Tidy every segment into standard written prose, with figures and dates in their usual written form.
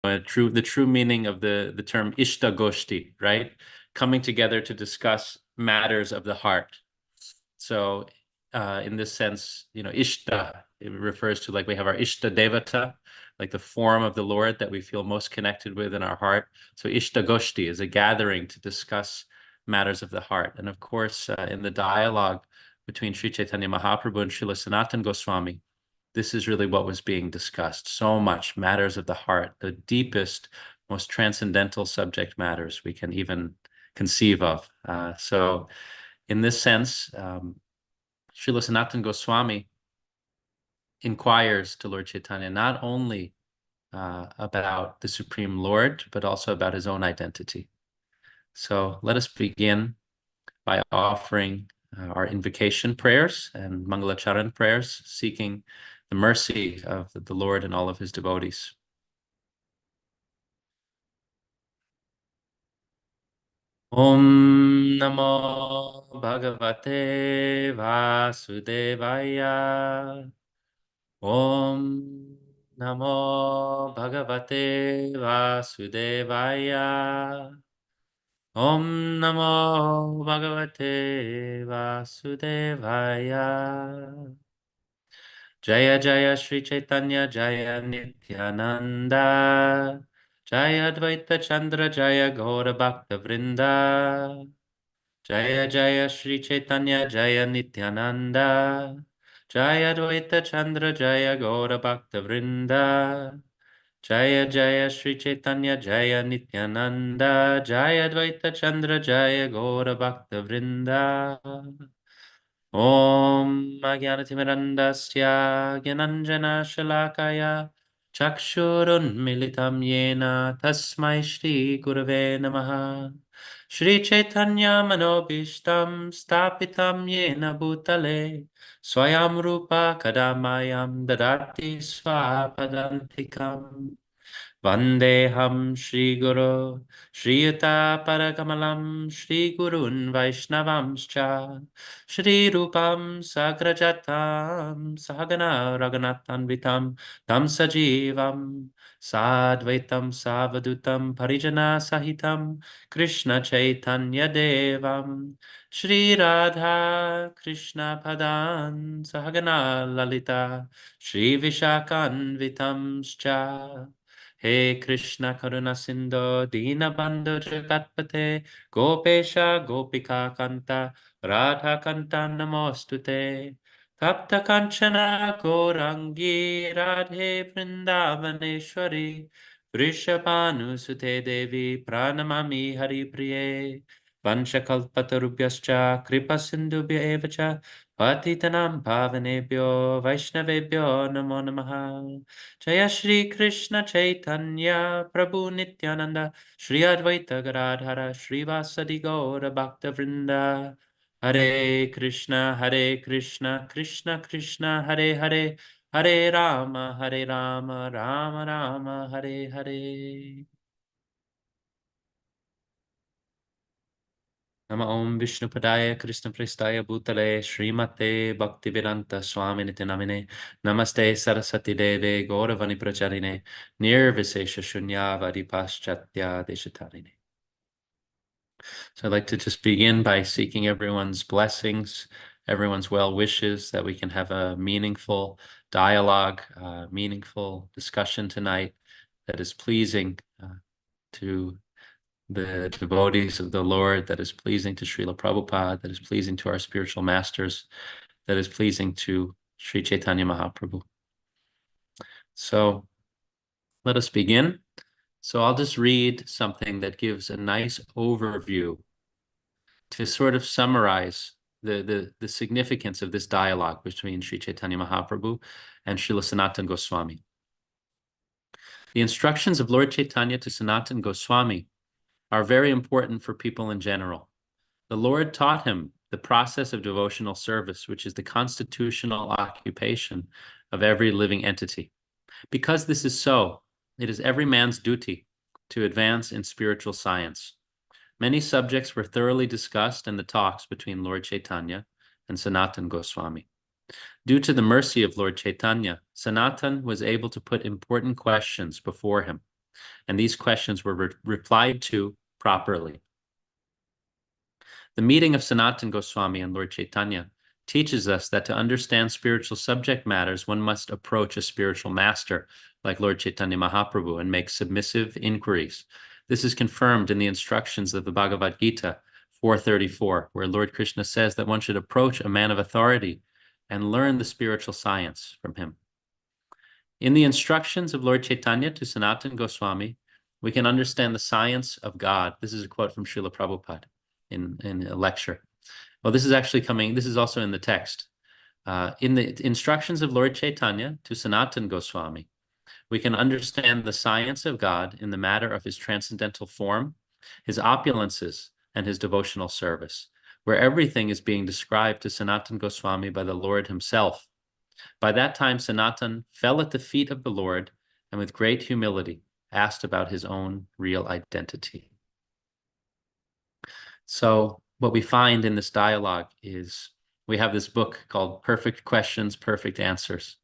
the true meaning of the term ishtagoshti, right? Coming together to discuss matters of the heart. So in this sense, Ishta, it refers to, like, we have our Ishta Devata, like the form of the Lord that we feel most connected with in our heart. So Ishta Goshti is a gathering to discuss matters of the heart. And of course, in the dialogue between Sri Chaitanya Mahaprabhu and Srila Sanatana Goswami, this is really what was being discussed. So much matters of the heart, the deepest, most transcendental subject matters we can even conceive of. So in this sense, Srila Sanatana Goswami inquires to Lord Chaitanya not only about the Supreme Lord, but also about his own identity. So let us begin by offering our invocation prayers and Mangalacharan prayers, seeking the mercy of the Lord and all of his devotees. Om Namo Bhagavate Vasudevaya. Om Namo Bhagavate Vasudevaya. Om Namo Bhagavate Vasudevaya. Jaya Jaya Sri Chaitanya Jaya Nityananda. Jaya Advaita Chandra Jaya Gaura Bhakta Vrinda. Jaya Jaya Sri Chaitanya Jaya Nityananda. Jaya Advaita Chandra Jaya Gaura Bhakta Vrinda. Jaya Jaya Sri Chaitanya Jaya Nityananda. Jaya Advaita Chandra Jaya Gaura Bhakta Vrinda. Om Ajnanatimidandasya Gyananjana Shalakaya Chakshurunmilitam Yena Tasmai Shri Gurave Namaha. Shri Chaitanya Manobishtam Stapitam Yena Bhutale Swayam Rupa Kadamayam Dadati Swapadantikam. Vandeham Shri Guru Shri Yuta Parakamalam Shri Gurun Vaishnavamscha Shri Rupam Sagrajatam Sahagana Raghunathanvitam Tam Sajivam Sadvaitam Savadutam Parijana Sahitam Krishna Chaitanya Devam Shri Radha Krishna Padan Sahagana Lalita Shri Vishakanvitamscha. He Krishna Karuna Sindhu Dinabandhu Jagatpate Gopesha Gopika Kanta Radha Kanta Namostute Tapta Kanchana Gorangi Radhe Vrindavaneshwari Vrishabhanu Sute Devi Pranamami Hari Priye Vanchakalpatarubhyascha Kripa Sindhubhya Evacha Patitanam Pavanebhyo Vaishnavebhyo Namo Namaha. Jaya Shri Krishna Chaitanya Prabhu Nityananda Shri Advaita Gadadhara Shri Vasadi Gaura Bhakta Vrinda. Hare Krishna Krishna Krishna Hare Hare Hare Rama Rama Rama Hare Hare. Nama Om Vishnu Padaya Krishna Prestaya Bhutale Srimate Bhaktivedanta Swami Namine Namaste Saraswati Deve Gauravani Pracharine Nirvisesha Shunyavadi Paschatya Deshatarine. So I'd like to just begin by seeking everyone's blessings, everyone's well wishes, that we can have a meaningful dialogue, meaningful discussion tonight that is pleasing to the devotees of the Lord, that is pleasing to Srila Prabhupada, that is pleasing to our spiritual masters, that is pleasing to Sri Chaitanya Mahaprabhu. So let us begin. So I'll just read something that gives a nice overview to sort of summarize the significance of this dialogue between Sri Chaitanya Mahaprabhu and Srila Sanatana Goswami. The instructions of Lord Chaitanya to Sanatana Goswami are very important for people in general. The Lord taught him the process of devotional service, which is the constitutional occupation of every living entity. Because this is so, it is every man's duty to advance in spiritual science. Many subjects were thoroughly discussed in the talks between Lord Chaitanya and Sanatana Goswami. Due to the mercy of Lord Chaitanya, Sanatana was able to put important questions before him. And these questions were replied to properly. The meeting of Sanatana Goswami and Lord Chaitanya teaches us that to understand spiritual subject matters, one must approach a spiritual master like Lord Chaitanya Mahaprabhu and make submissive inquiries. This is confirmed in the instructions of the Bhagavad Gita 4:34, where Lord Krishna says that one should approach a man of authority and learn the spiritual science from him. In the instructions of Lord Chaitanya to Sanatana Goswami, we can understand the science of God. This is a quote from Srila Prabhupada in a lecture. Well, this is also in the text. In the instructions of Lord Chaitanya to Sanatana Goswami, we can understand the science of God in the matter of his transcendental form, his opulences, and his devotional service, where everything is being described to Sanatana Goswami by the Lord himself. By that time, Sanatan fell at the feet of the Lord and with great humility asked about his own real identity. So what we find in this dialogue is we have this book called Perfect Questions, Perfect Answers.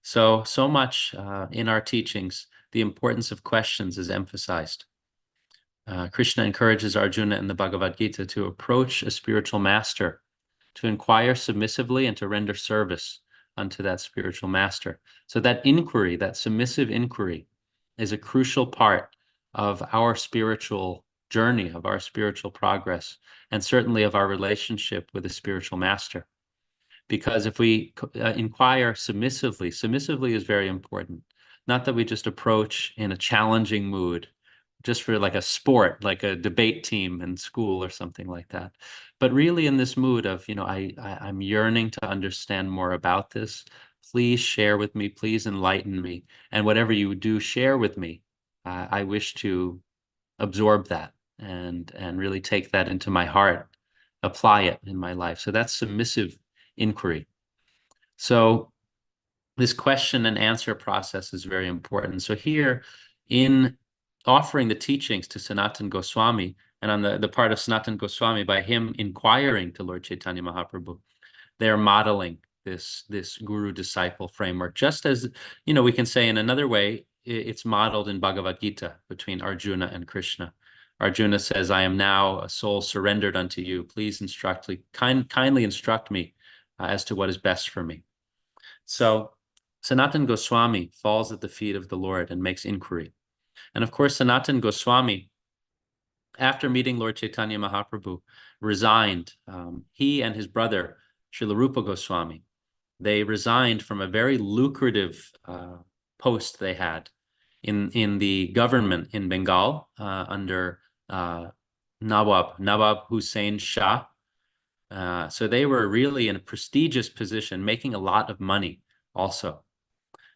So much in our teachings, the importance of questions is emphasized. Krishna encourages Arjuna in the Bhagavad Gita to approach a spiritual master, to inquire submissively and to render service unto that spiritual master. So that inquiry, that submissive inquiry, is a crucial part of our spiritual journey, of our spiritual progress, and certainly of our relationship with a spiritual master. Because if we inquire submissively, submissively is very important. Not that we just approach in a challenging mood, just for like a sport, like a debate team in school or something like that. But really in this mood of, I'm yearning to understand more about this. Please share with me, please enlighten me. And whatever you do share with me, I wish to absorb that and really take that into my heart, apply it in my life. So that's submissive inquiry. So this question and answer process is very important. So here, in offering the teachings to Sanatana Goswami, and on the part of Sanatana Goswami, by him inquiring to Lord Chaitanya Mahaprabhu, they're modeling this guru-disciple framework. Just as, we can say in another way, it's modeled in Bhagavad Gita between Arjuna and Krishna. Arjuna says, I am now a soul surrendered unto you. Please kindly instruct me as to what is best for me. So Sanatana Goswami falls at the feet of the Lord and makes inquiry. And of course, Sanatana Goswami, after meeting Lord Chaitanya Mahaprabhu, resigned. He and his brother, Srila Rupa Goswami, they resigned from a very lucrative post they had in the government in Bengal under Nawab Hussain Shah. So they were really in a prestigious position, making a lot of money also.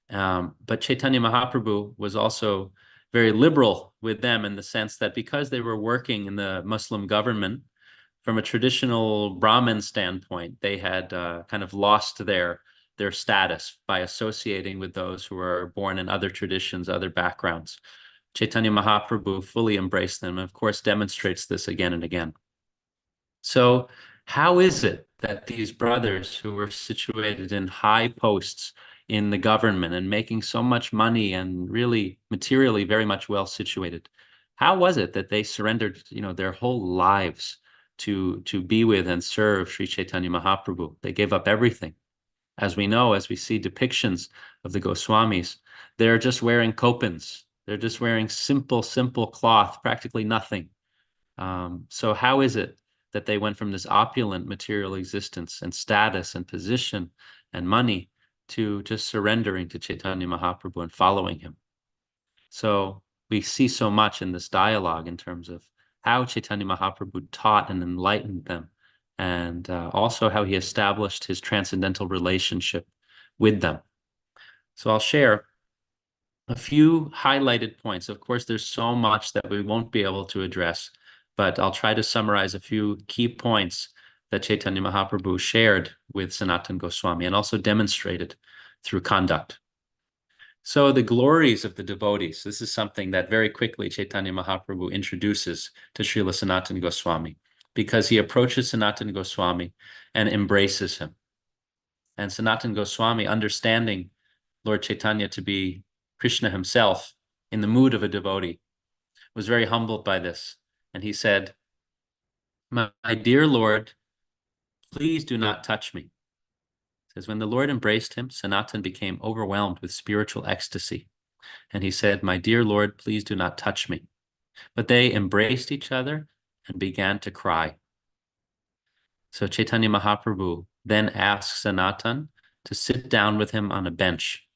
But Chaitanya Mahaprabhu was also very liberal with them in the sense that because they were working in the Muslim government, from a traditional Brahmin standpoint, they had kind of lost their status by associating with those who were born in other traditions, other backgrounds. Chaitanya Mahaprabhu fully embraced them, and of course demonstrates this again and again. So how is it that these brothers who were situated in high posts in the government and making so much money and really materially very much well situated, how was it that they surrendered, their whole lives to be with and serve Sri Chaitanya Mahaprabhu? They gave up everything. As we know, as we see depictions of the Goswamis, they're just wearing kopans. They're just wearing simple cloth, practically nothing. So how is it that they went from this opulent material existence and status and position and money to just surrendering to Chaitanya Mahaprabhu and following him? So we see so much in this dialogue in terms of how Chaitanya Mahaprabhu taught and enlightened them, and also how he established his transcendental relationship with them. So I'll share a few highlighted points. Of course, there's so much that we won't be able to address, but I'll try to summarize a few key points that Chaitanya Mahaprabhu shared with Sanatana Goswami and also demonstrated through conduct. So the glories of the devotees, this is something that very quickly Chaitanya Mahaprabhu introduces to Srila Sanatana Goswami, because he approaches Sanatana Goswami and embraces him. And Sanatana Goswami, understanding Lord Chaitanya to be Krishna himself, in the mood of a devotee, was very humbled by this. And he said, my dear Lord, please do not touch me. It says, when the Lord embraced him, Sanatan became overwhelmed with spiritual ecstasy. And he said, my dear Lord, please do not touch me. But they embraced each other and began to cry. So Chaitanya Mahaprabhu then asked Sanatan to sit down with him on a bench.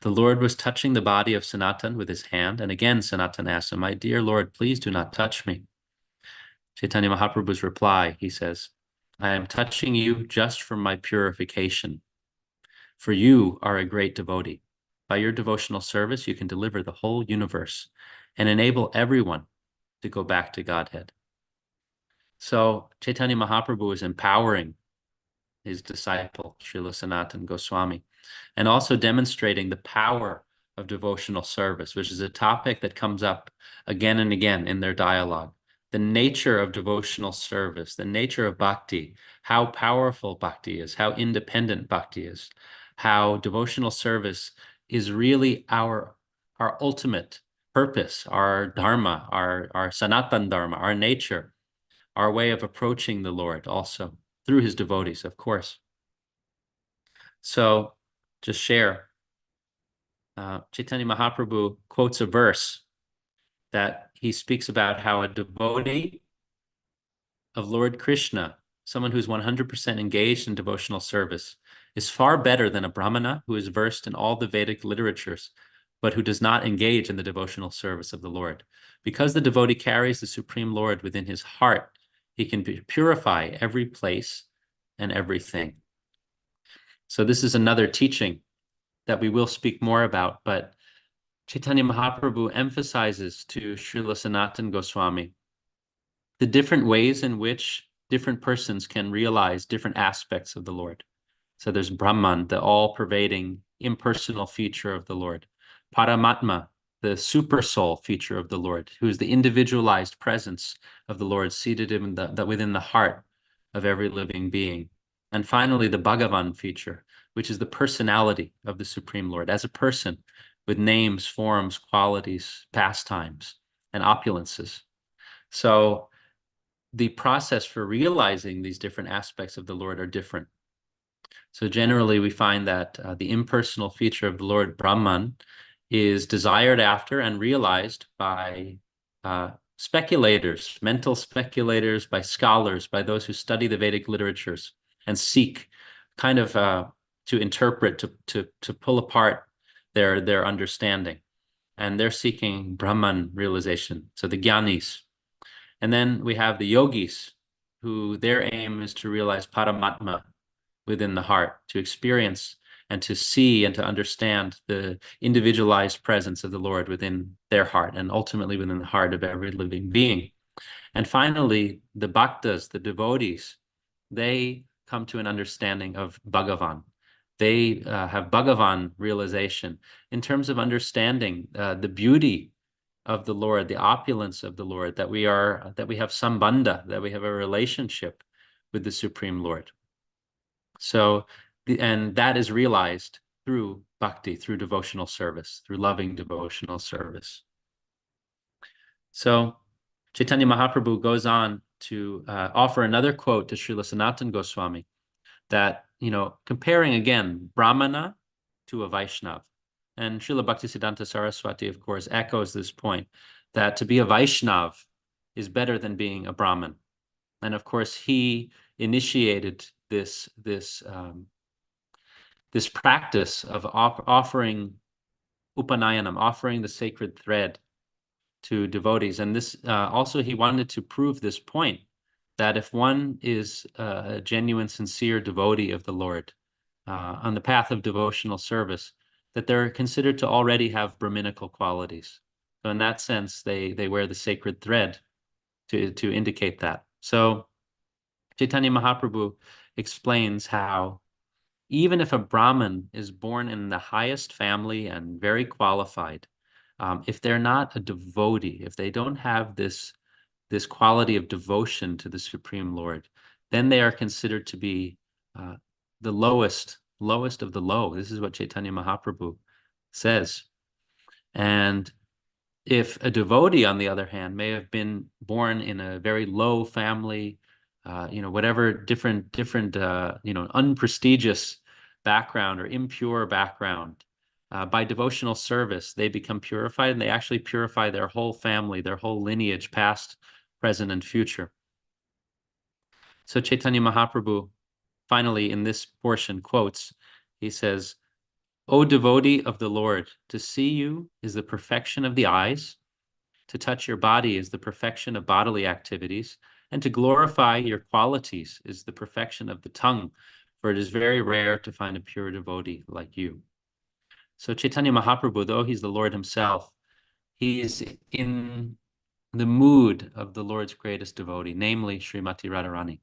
The Lord was touching the body of Sanatan with his hand, and again Sanatan asked him, my dear Lord, please do not touch me. Chaitanya Mahaprabhu's reply, he says, I am touching you just for my purification, for you are a great devotee. By your devotional service, you can deliver the whole universe and enable everyone to go back to Godhead. So Chaitanya Mahaprabhu is empowering his disciple, Srila Sanatana Goswami, and also demonstrating the power of devotional service, which is a topic that comes up again and again in their dialogue. The nature of devotional service, the nature of bhakti, how powerful bhakti is, how independent bhakti is, how devotional service is really our ultimate purpose, our dharma, our sanatan dharma, our nature, our way of approaching the Lord also through his devotees, of course. So just share. Chaitanya Mahaprabhu quotes a verse that he speaks about how a devotee of Lord Krishna, someone who's 100% engaged in devotional service, is far better than a brahmana who is versed in all the Vedic literatures, but who does not engage in the devotional service of the Lord. Because the devotee carries the Supreme Lord within his heart, he can purify every place and everything. So this is another teaching that we will speak more about, but Chaitanya Mahaprabhu emphasizes to Srila Sanatana Goswami the different ways in which different persons can realize different aspects of the Lord. So there's Brahman, the all-pervading, impersonal feature of the Lord. Paramatma, the super soul feature of the Lord, who is the individualized presence of the Lord seated in within the heart of every living being. And finally, the Bhagavan feature, which is the personality of the Supreme Lord as a person with names, forms, qualities, pastimes, and opulences. So the process for realizing these different aspects of the Lord are different. So generally, we find that the impersonal feature of the Lord, Brahman, is desired after and realized by speculators, mental speculators, by scholars, by those who study the Vedic literatures and seek kind of to interpret, to pull apart their understanding. And they're seeking Brahman realization, so the Gyanis. And then we have the yogis, who their aim is to realize Paramatma within the heart, to experience and to see and to understand the individualized presence of the Lord within their heart and ultimately within the heart of every living being. And finally, the bhaktas, the devotees, they come to an understanding of Bhagavan. They have Bhagavan realization in terms of understanding the beauty of the Lord, the opulence of the Lord, that we have sambandha, that we have a relationship with the Supreme Lord. So, and that is realized through bhakti, through devotional service, through loving devotional service. So Chaitanya Mahaprabhu goes on to offer another quote to Srila Sanatana Goswami that, comparing again Brahmana to a Vaishnav. And Srila Bhaktisiddhanta Saraswati, of course, echoes this point that to be a Vaishnav is better than being a Brahmin. And of course, he initiated this practice of offering upanayanam, offering the sacred thread to devotees. And this also, he wanted to prove this point, that if one is a genuine, sincere devotee of the Lord on the path of devotional service, that they're considered to already have Brahminical qualities. So in that sense, they wear the sacred thread to indicate that. So Chaitanya Mahaprabhu explains how even if a Brahmin is born in the highest family and very qualified, if they're not a devotee, if they don't have this quality of devotion to the Supreme Lord, then they are considered to be the lowest of the low. This is what Chaitanya Mahaprabhu says. And If a devotee, on the other hand, may have been born in a very low family, whatever different, unprestigious background or impure background, by devotional service, they become purified, and they actually purify their whole family, their whole lineage, past, present, and future. So Chaitanya Mahaprabhu, finally, in this portion, quotes, he says, "O devotee of the Lord, to see you is the perfection of the eyes, to touch your body is the perfection of bodily activities, and to glorify your qualities is the perfection of the tongue, for it is very rare to find a pure devotee like you." So Chaitanya Mahaprabhu, though he's the Lord himself, he is in the mood of the Lord's greatest devotee, namely Srimati Radharani.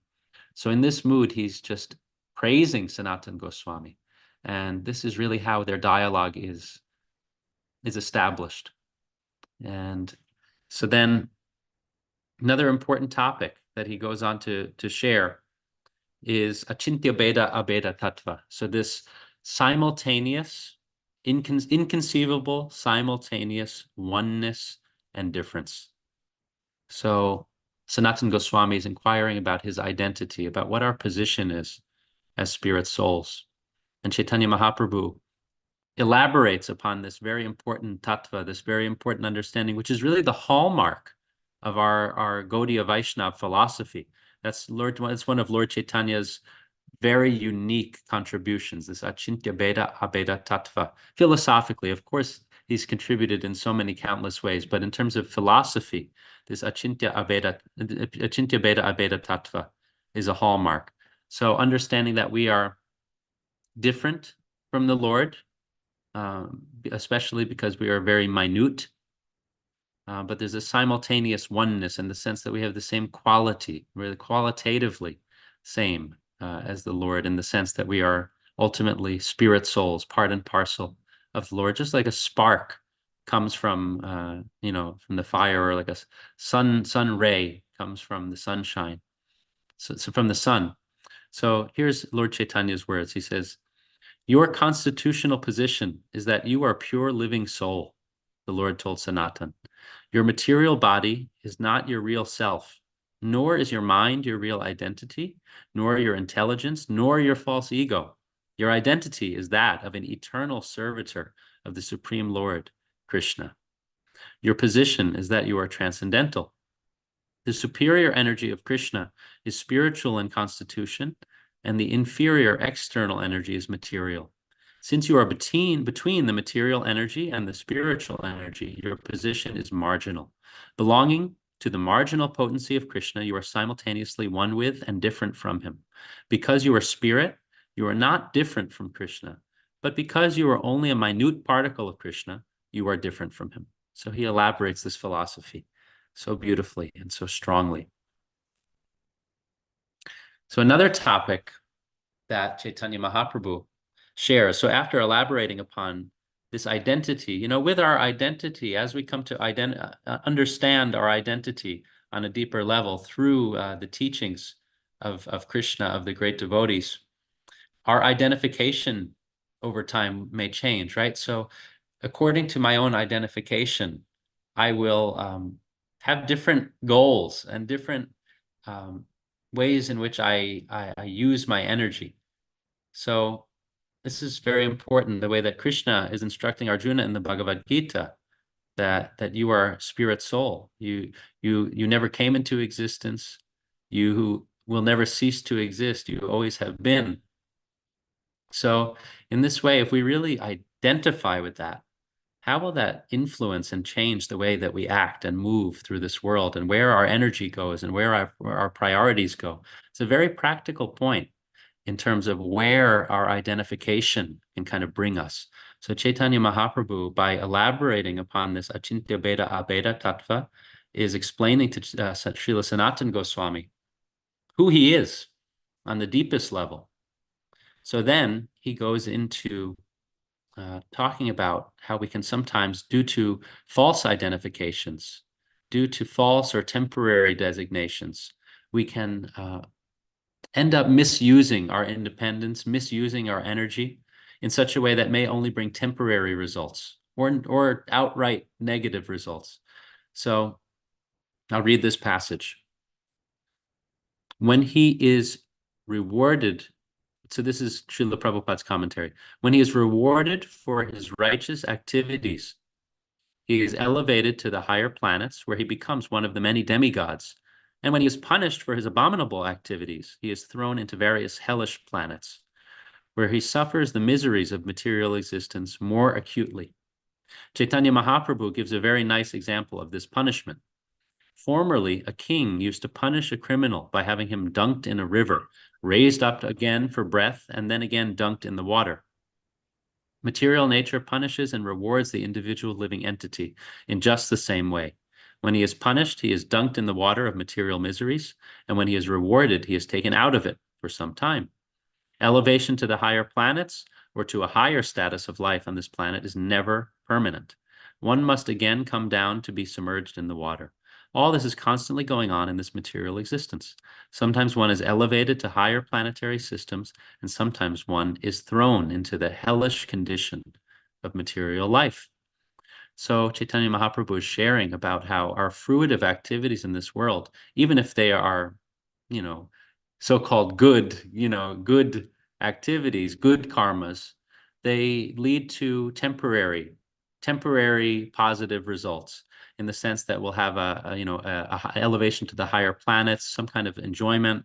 So in this mood, he's just praising Sanatana Goswami. And this is really how their dialogue is established. And so then another important topic that he goes on to share is Achintya Beda Abeda Tattva. So this simultaneous, inconceivable, simultaneous oneness and difference. So Sanatana Goswami is inquiring about his identity, about what our position is as spirit souls. And Chaitanya Mahaprabhu elaborates upon this very important tattva, this very important understanding, which is really the hallmark of our Gaudiya Vaishnava philosophy. That's one of Lord Chaitanya's very unique contributions, this Achintya Beda Abeda Tattva. Philosophically, of course, he's contributed in so many countless ways, but in terms of philosophy, this Achintya Beda Abeda Tattva is a hallmark. So understanding that we are different from the Lord, especially because we are very minute, but there's a simultaneous oneness in the sense that we have the same quality. We're qualitatively same as the Lord, in the sense that we are ultimately spirit souls, part and parcel of the Lord, just like a spark comes from from the fire, or like a sun ray comes from the sunshine, so from the sun. So here's Lord Chaitanya's words. He says, "Your constitutional position is that you are pure living soul," the Lord told Sanatan. "Your material body is not your real self, nor is your mind your real identity, nor your intelligence, nor your false ego. Your identity is that of an eternal servitor of the Supreme Lord, Krishna. Your position is that you are transcendental. The superior energy of Krishna is spiritual in constitution, and the inferior external energy is material. Since you are between the material energy and the spiritual energy, your position is marginal. Belonging to the marginal potency of Krishna, you are simultaneously one with and different from him. Because you are spirit, you are not different from Krishna, but because you are only a minute particle of Krishna, you are different from him." So he elaborates this philosophy so beautifully and so strongly. So another topic that Chaitanya Mahaprabhu shares, so after elaborating upon this identity, with our identity, as we come to understand our identity on a deeper level through the teachings of Krishna, of the great devotees, our identification over time may change, right? So according to my own identification, I will have different goals and different ways in which I use my energy. So this is very important, the way that Krishna is instructing Arjuna in the Bhagavad Gita, that you are spirit soul. You never came into existence. You will never cease to exist. You always have been. So in this way, if we really identify with that, how will that influence and change the way that we act and move through this world, and where our energy goes and where our priorities go? It's a very practical point in terms of where our identification can kind of bring us. So Chaitanya Mahaprabhu, by elaborating upon this Achintya Beda Abeda Tattva, is explaining to Srila Sanatana Goswami who he is on the deepest level. So then he goes into talking about how we can sometimes, due to false identifications, due to false or temporary designations, we can end up misusing our independence, misusing our energy in such a way that may only bring temporary results or outright negative results. So I'll read this passage. When he is rewarded, so this is Srila Prabhupada's commentary. When he is rewarded for his righteous activities, he is elevated to the higher planets where he becomes one of the many demigods. And when he is punished for his abominable activities, he is thrown into various hellish planets where he suffers the miseries of material existence more acutely. Chaitanya Mahaprabhu gives a very nice example of this punishment. Formerly, a king used to punish a criminal by having him dunked in a river, raised up again for breath, and then again dunked in the water. Material nature punishes and rewards the individual living entity in just the same way. When he is punished, he is dunked in the water of material miseries, and when he is rewarded, he is taken out of it for some time. Elevation to the higher planets or to a higher status of life on this planet is never permanent. One must again come down to be submerged in the water. All this is constantly going on in this material existence. Sometimes one is elevated to higher planetary systems, and sometimes one is thrown into the hellish condition of material life. So Chaitanya Mahaprabhu is sharing about how our fruitive activities in this world, even if they are, so-called good activities, good karmas, they lead to temporary positive results in the sense that we'll have a elevation to the higher planets, some kind of enjoyment,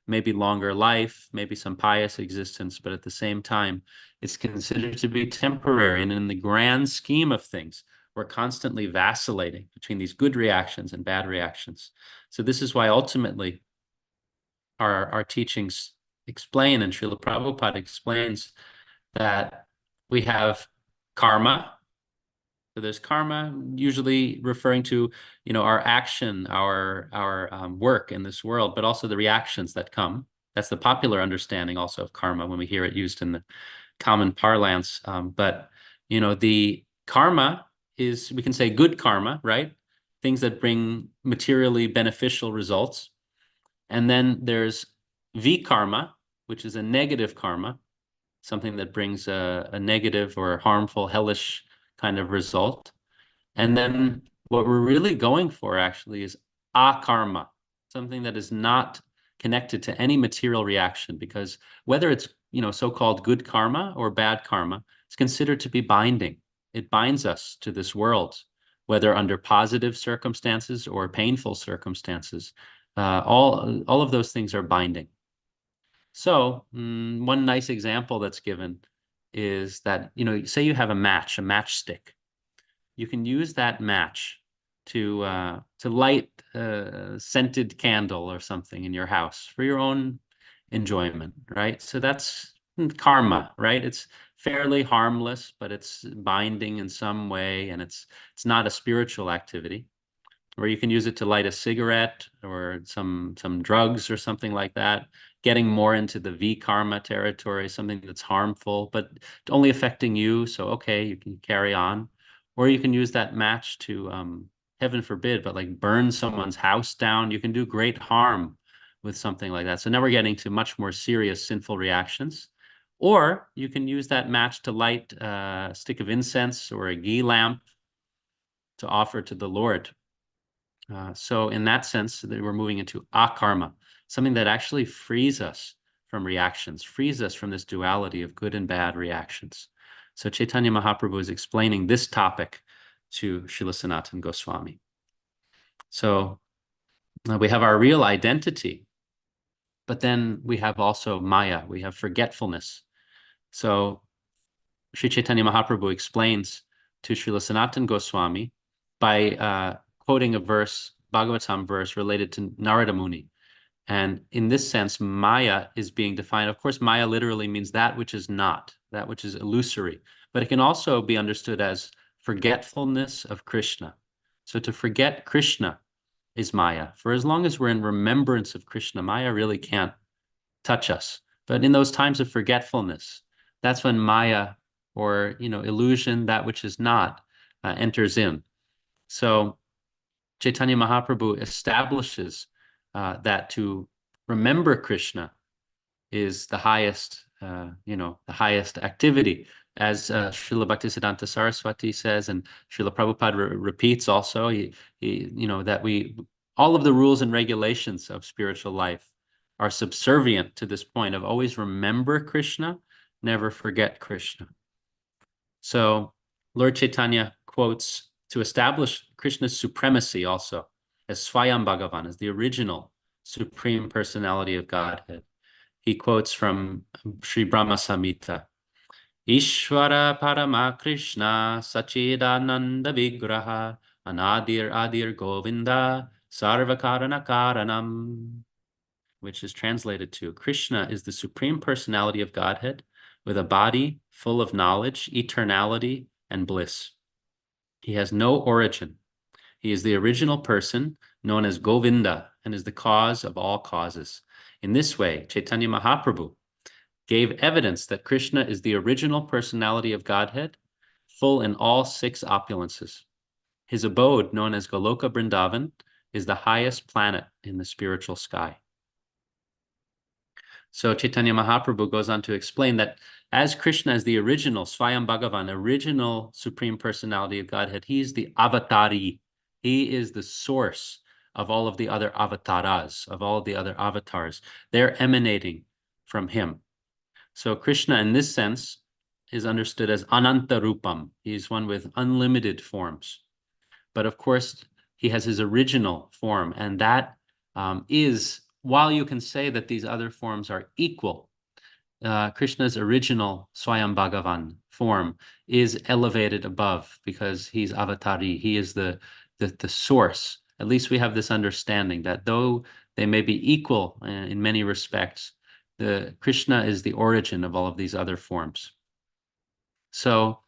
maybe longer life, maybe some pious existence, but at the same time, it's considered to be temporary. And in the grand scheme of things, we're constantly vacillating between these good reactions and bad reactions. So this is why ultimately our teachings explain, and Srila Prabhupada explains, that we have karma. So there's karma, usually referring to, our action, our work in this world, but also the reactions that come. That's the popular understanding also of karma when we hear it used in the common parlance. But the karma is, we can say, good karma, right? Things that bring materially beneficial results. And then there's vikarma, which is a negative karma, something that brings a negative or harmful, hellish kind of result. And then what we're really going for actually is akarma, something that is not connected to any material reaction, because whether it's, so-called good karma or bad karma, it's considered to be binding. It binds us to this world, whether under positive circumstances or painful circumstances. All of those things are binding. So one nice example that's given is that, say you have a matchstick. You can use that match to light a scented candle or something in your house for your own enjoyment, right? So that's karma, right? It's fairly harmless, but it's binding in some way, and it's not a spiritual activity. Or you can use it to light a cigarette or some drugs or something like that, getting more into the V-karma territory, something that's harmful, but only affecting you. So, okay, you can carry on. Or you can use that match to, heaven forbid, but like burn someone's house down. You can do great harm with something like that. So now we're getting to much more serious sinful reactions. Or you can use that match to light a stick of incense or a ghee lamp to offer to the Lord. So in that sense, we're moving into akarma, something that actually frees us from reactions, frees us from this duality of good and bad reactions. So Chaitanya Mahaprabhu is explaining this topic to Srila Sanatana Goswami. So we have our real identity, but then we have also Maya, we have forgetfulness. So Sri Chaitanya Mahaprabhu explains to Srila Sanatana Goswami by quoting a verse, Bhagavatam verse related to Narada Muni. And in this sense, Maya is being defined. Of course, Maya literally means that which is not, that which is illusory, but it can also be understood as forgetfulness of Krishna. So to forget Krishna is Maya. For as long as we're in remembrance of Krishna, Maya really can't touch us. But in those times of forgetfulness, that's when Maya, or illusion, that which is not, enters in. So Chaitanya Mahaprabhu establishes that to remember Krishna is the highest, the highest activity as Srila Bhaktisiddhanta Saraswati says, and Srila Prabhupada repeats also, that all of the rules and regulations of spiritual life are subservient to this point of always remember Krishna, never forget Krishna. So Lord Chaitanya quotes to establish Krishna's supremacy also as Swayam Bhagavan, as the original Supreme Personality of Godhead. He quotes from Sri Brahma Samhita, Ishvara Parama Krishna Sachidananda Vigraha Anadir Adir Govinda Sarvakarana Karanam, which is translated to Krishna is the Supreme Personality of Godhead with a body full of knowledge, eternality, and bliss. He has no origin. He is the original person known as Govinda and is the cause of all causes. In this way, Chaitanya Mahaprabhu gave evidence that Krishna is the original personality of Godhead, full in all 6 opulences. His abode, known as Goloka Vrindavan, is the highest planet in the spiritual sky. So Chaitanya Mahaprabhu goes on to explain that as Krishna is the original Swayam Bhagavan, original Supreme Personality of Godhead, he is the avatari. He is the source of all of the other avataras, of all of the other avatars. They're emanating from him. So Krishna, in this sense, is understood as Ananta Rupam. He is one with unlimited forms. But of course, he has his original form, and that is, while you can say that these other forms are equal, Krishna's original Swayam Bhagavan form is elevated above because he's avatari. He is the source. At least we have this understanding that though they may be equal in many respects, Krishna is the origin of all of these other forms. So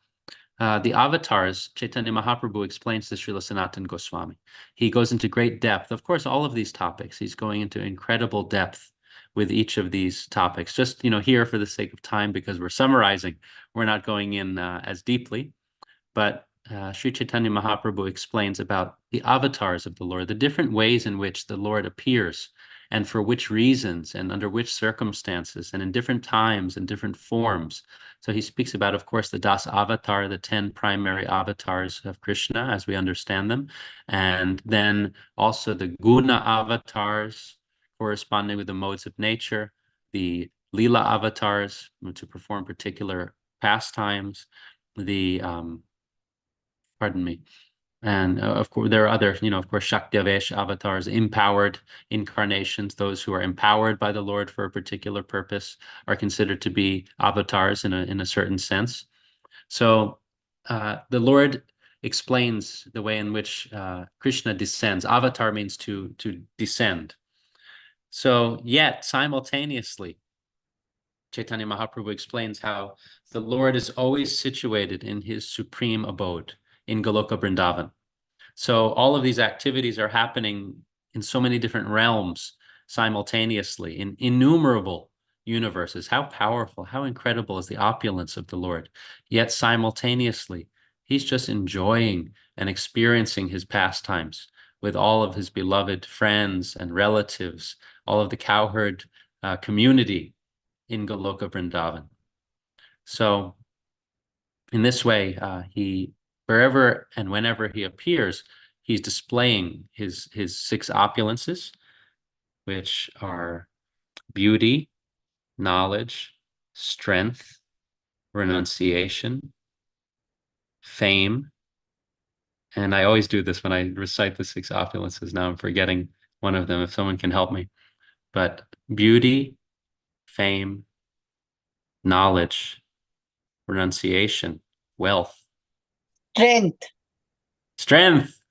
the avatars, Chaitanya Mahaprabhu explains to Srila Sanatana Goswami. He goes into great depth. Of course, all of these topics, he's going into incredible depth with each of these topics. Just, here for the sake of time, because we're summarizing, we're not going in as deeply. But Sri Chaitanya Mahaprabhu explains about the avatars of the Lord, the different ways in which the Lord appears, and for which reasons, and under which circumstances, and in different times and different forms. So he speaks about, of course, the Das Avatar, the 10 primary avatars of Krishna as we understand them, and then also the Guna avatars corresponding with the modes of nature, the Lila avatars to perform particular pastimes, the and of course, there are other, of course, Shaktiavesh avatars, empowered incarnations. Those who are empowered by the Lord for a particular purpose are considered to be avatars in a certain sense. So the Lord explains the way in which Krishna descends. Avatar means to descend. So yet simultaneously, Chaitanya Mahaprabhu explains how the Lord is always situated in his supreme abode in Goloka Vrindavan. So all of these activities are happening in so many different realms simultaneously, in innumerable universes. How powerful, how incredible is the opulence of the Lord. Yet simultaneously, he's just enjoying and experiencing his pastimes with all of his beloved friends and relatives, all of the cowherd community in Goloka Vrindavan. So in this way, wherever and whenever he appears, he's displaying his 6 opulences, which are beauty, knowledge, strength, renunciation, fame. And I always do this when I recite the 6 opulences. Now I'm forgetting one of them, if someone can help me. But beauty, fame, knowledge, renunciation, wealth, Strength. strength.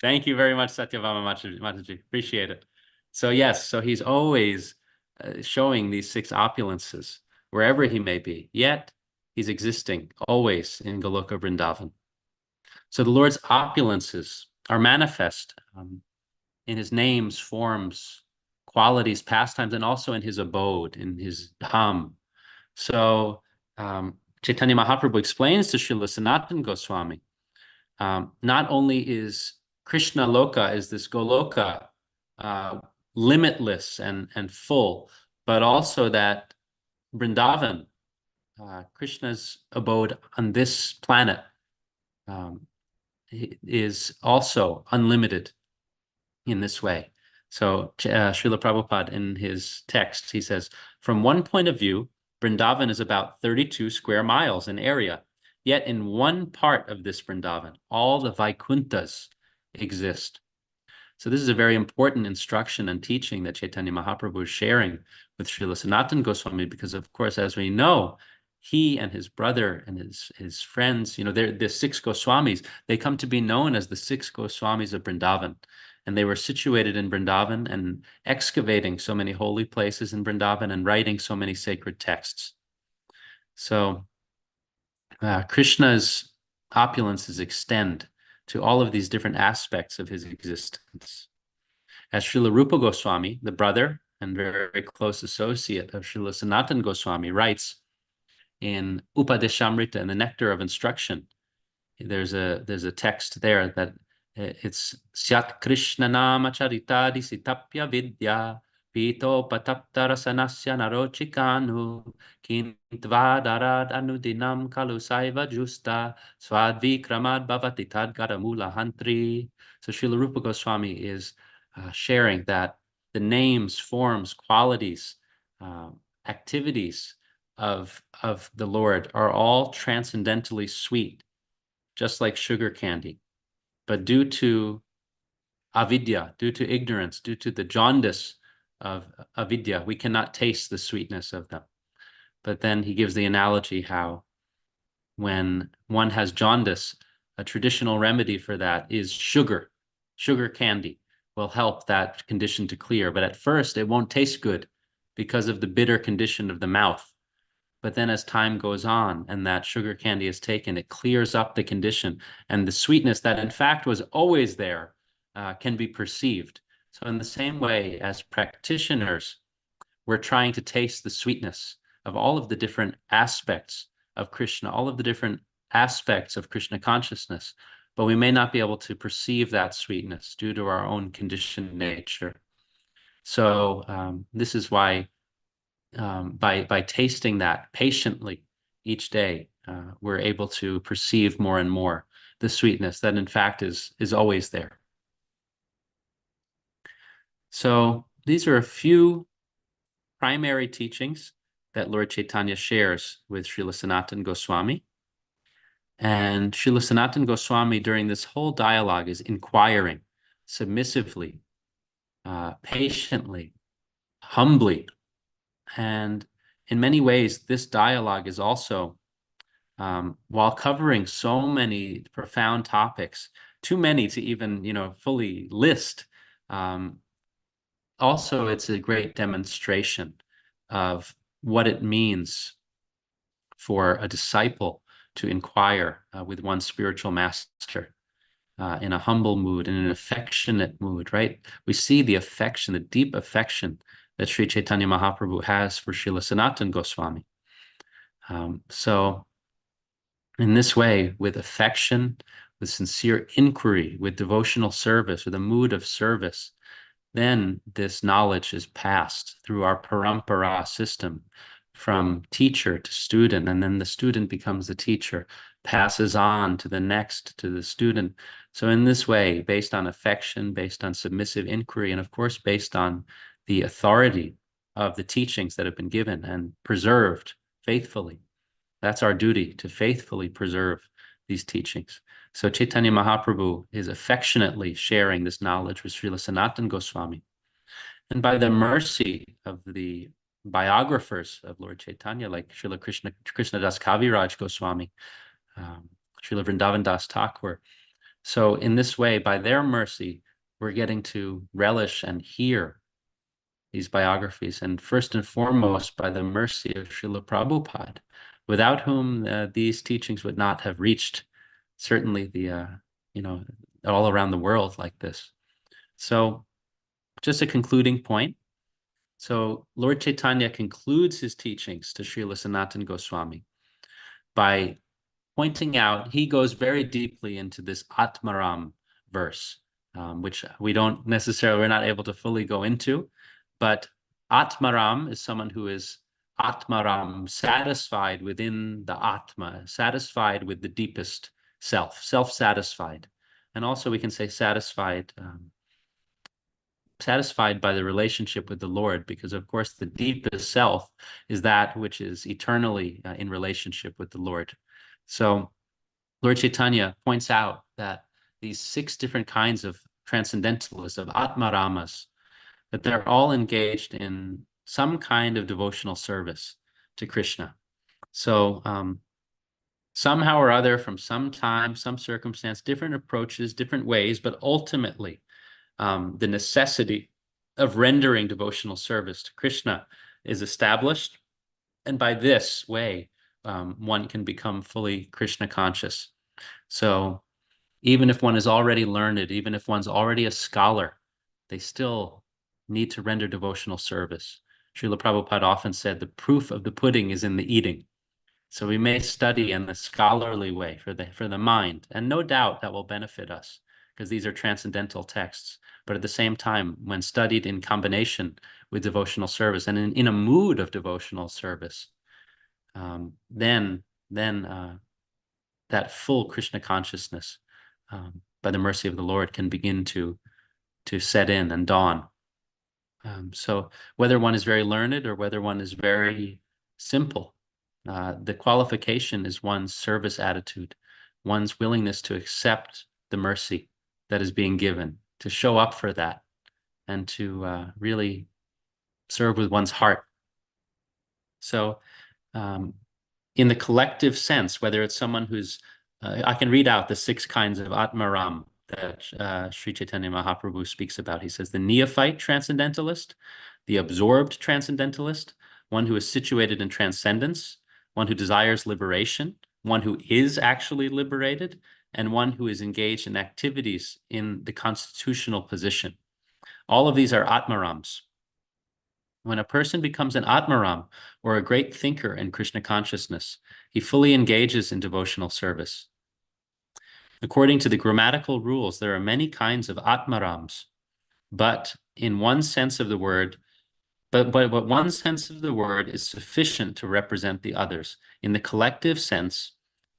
Thank you very much, Satyabhama Mataji. Appreciate it. So yes, so he's always showing these 6 opulences wherever he may be, yet he's existing always in Goloka Vrindavan. So the Lord's opulences are manifest in his names, forms, qualities, pastimes, and also in his abode, in his dham. So Chaitanya Mahaprabhu explains to Srila Sanatana Goswami, not only is Krishna Loka, is this Goloka, limitless and full, but also that Vrindavan, Krishna's abode on this planet is also unlimited in this way. So Srila Prabhupada, in his text, he says, from one point of view, Vrindavan is about 32 square miles in area. Yet in one part of this Vrindavan, all the Vaikunthas exist. So this is a very important instruction and teaching that Chaitanya Mahaprabhu is sharing with Srila Sanatana Goswami, because of course, as we know, he and his brother and his friends, they're the six Goswamis. They come to be known as the six Goswamis of Vrindavan. And they were situated in Vrindavan and excavating so many holy places in Vrindavan and writing so many sacred texts. So Krishna's opulences extend to all of these different aspects of his existence. As Srila Rupa Goswami, the brother and very close associate of Srila Sanatana Goswami, writes in Upadeshamrita, in the Nectar of Instruction, there's a text there that it's Syat Krishna Nama Charitadi Sitapya Vidya Pito Patapta Rasanasya Narochikanu Kintvadarat Anudinam Kalu Saiva Justa Swadvikramad Bhavati Tadgara Mula Hantri. So Srila Rupa Goswami is sharing that the names, forms, qualities, activities of the Lord are all transcendentally sweet, just like sugar candy. But due to avidya, due to ignorance, due to the jaundice of avidya, we cannot taste the sweetness of them. But then he gives the analogy how when one has jaundice, a traditional remedy for that is sugar. Sugar candy will help that condition to clear. But at first, it won't taste good because of the bitter condition of the mouth. But then as time goes on and that sugar candy is taken, it clears up the condition, and the sweetness that in fact was always there can be perceived. So in the same way, as practitioners, we're trying to taste the sweetness of all of the different aspects of Krishna, all of the different aspects of Krishna consciousness, but we may not be able to perceive that sweetness due to our own conditioned nature. So this is why by tasting that patiently each day, we're able to perceive more and more the sweetness that in fact is always there. So these are a few primary teachings that Lord Chaitanya shares with Srila Sanatana Goswami. And Srila Sanatana Goswami during this whole dialogue is inquiring submissively, patiently, humbly. And in many ways, this dialogue is also, while covering so many profound topics, too many to even, fully list, also it's a great demonstration of what it means for a disciple to inquire with one's spiritual master in a humble mood, in an affectionate mood, right? We see the affection, the deep affection that Sri Chaitanya Mahaprabhu has for Srila Sanatana Goswami. So in this way, with affection, with sincere inquiry, with devotional service, with a mood of service, then this knowledge is passed through our parampara system from teacher to student, and then the student becomes the teacher, passes on to the next, to the student. So in this way, based on affection, based on submissive inquiry, and of course, based on the authority of the teachings that have been given and preserved faithfully, that's our duty, to faithfully preserve these teachings. So Chaitanya Mahaprabhu is affectionately sharing this knowledge with Srila Sanatana Goswami. And by the mercy of the biographers of Lord Chaitanya, like Srila Krishnadas Kaviraj Goswami, Srila Vrindavan Das Thakur. So in this way, by their mercy, we're getting to relish and hear these biographies, and first and foremost, by the mercy of Srila Prabhupada, without whom these teachings would not have reached certainly the, all around the world like this. So just a concluding point. So Lord Chaitanya concludes his teachings to Srila Sanatana Goswami by pointing out, he goes very deeply into this Atmaram verse, which we're not able to fully go into, but Atmaram is someone who is Atmaram, satisfied within the Atma, satisfied with the deepest self, self-satisfied. And also we can say satisfied, satisfied by the relationship with the Lord, because of course the deepest self is that which is eternally in relationship with the Lord. So Lord Chaitanya points out that these 6 different kinds of transcendentalists, of Atmaramas, that they're all engaged in some kind of devotional service to Krishna. So somehow or other, from some time, some circumstance, different approaches, different ways, but ultimately the necessity of rendering devotional service to Krishna is established. And by this way, one can become fully Krishna conscious. So even if one is already learned, even if one's already a scholar, they still need to render devotional service. Srila Prabhupada often said the proof of the pudding is in the eating. So we may study in the scholarly way for the mind, and no doubt that will benefit us because these are transcendental texts. But at the same time, when studied in combination with devotional service and in a mood of devotional service, then that full Krishna consciousness, by the mercy of the Lord, can begin to set in and dawn. So whether one is very learned or whether one is very simple, the qualification is one's service attitude, one's willingness to accept the mercy that is being given, to show up for that, and to really serve with one's heart. So in the collective sense, whether it's someone who's, I can read out the 6 kinds of Atmaram that Sri Chaitanya Mahaprabhu speaks about. He says the neophyte transcendentalist, the absorbed transcendentalist, one who is situated in transcendence, one who desires liberation, one who is actually liberated, and one who is engaged in activities in the constitutional position. All of these are Atmarams. When a person becomes an Atmaram, or a great thinker in Krishna consciousness, he fully engages in devotional service. According to the grammatical rules, there are many kinds of Atmarams, but in one sense of the word, but one sense of the word is sufficient to represent the others. In the collective sense,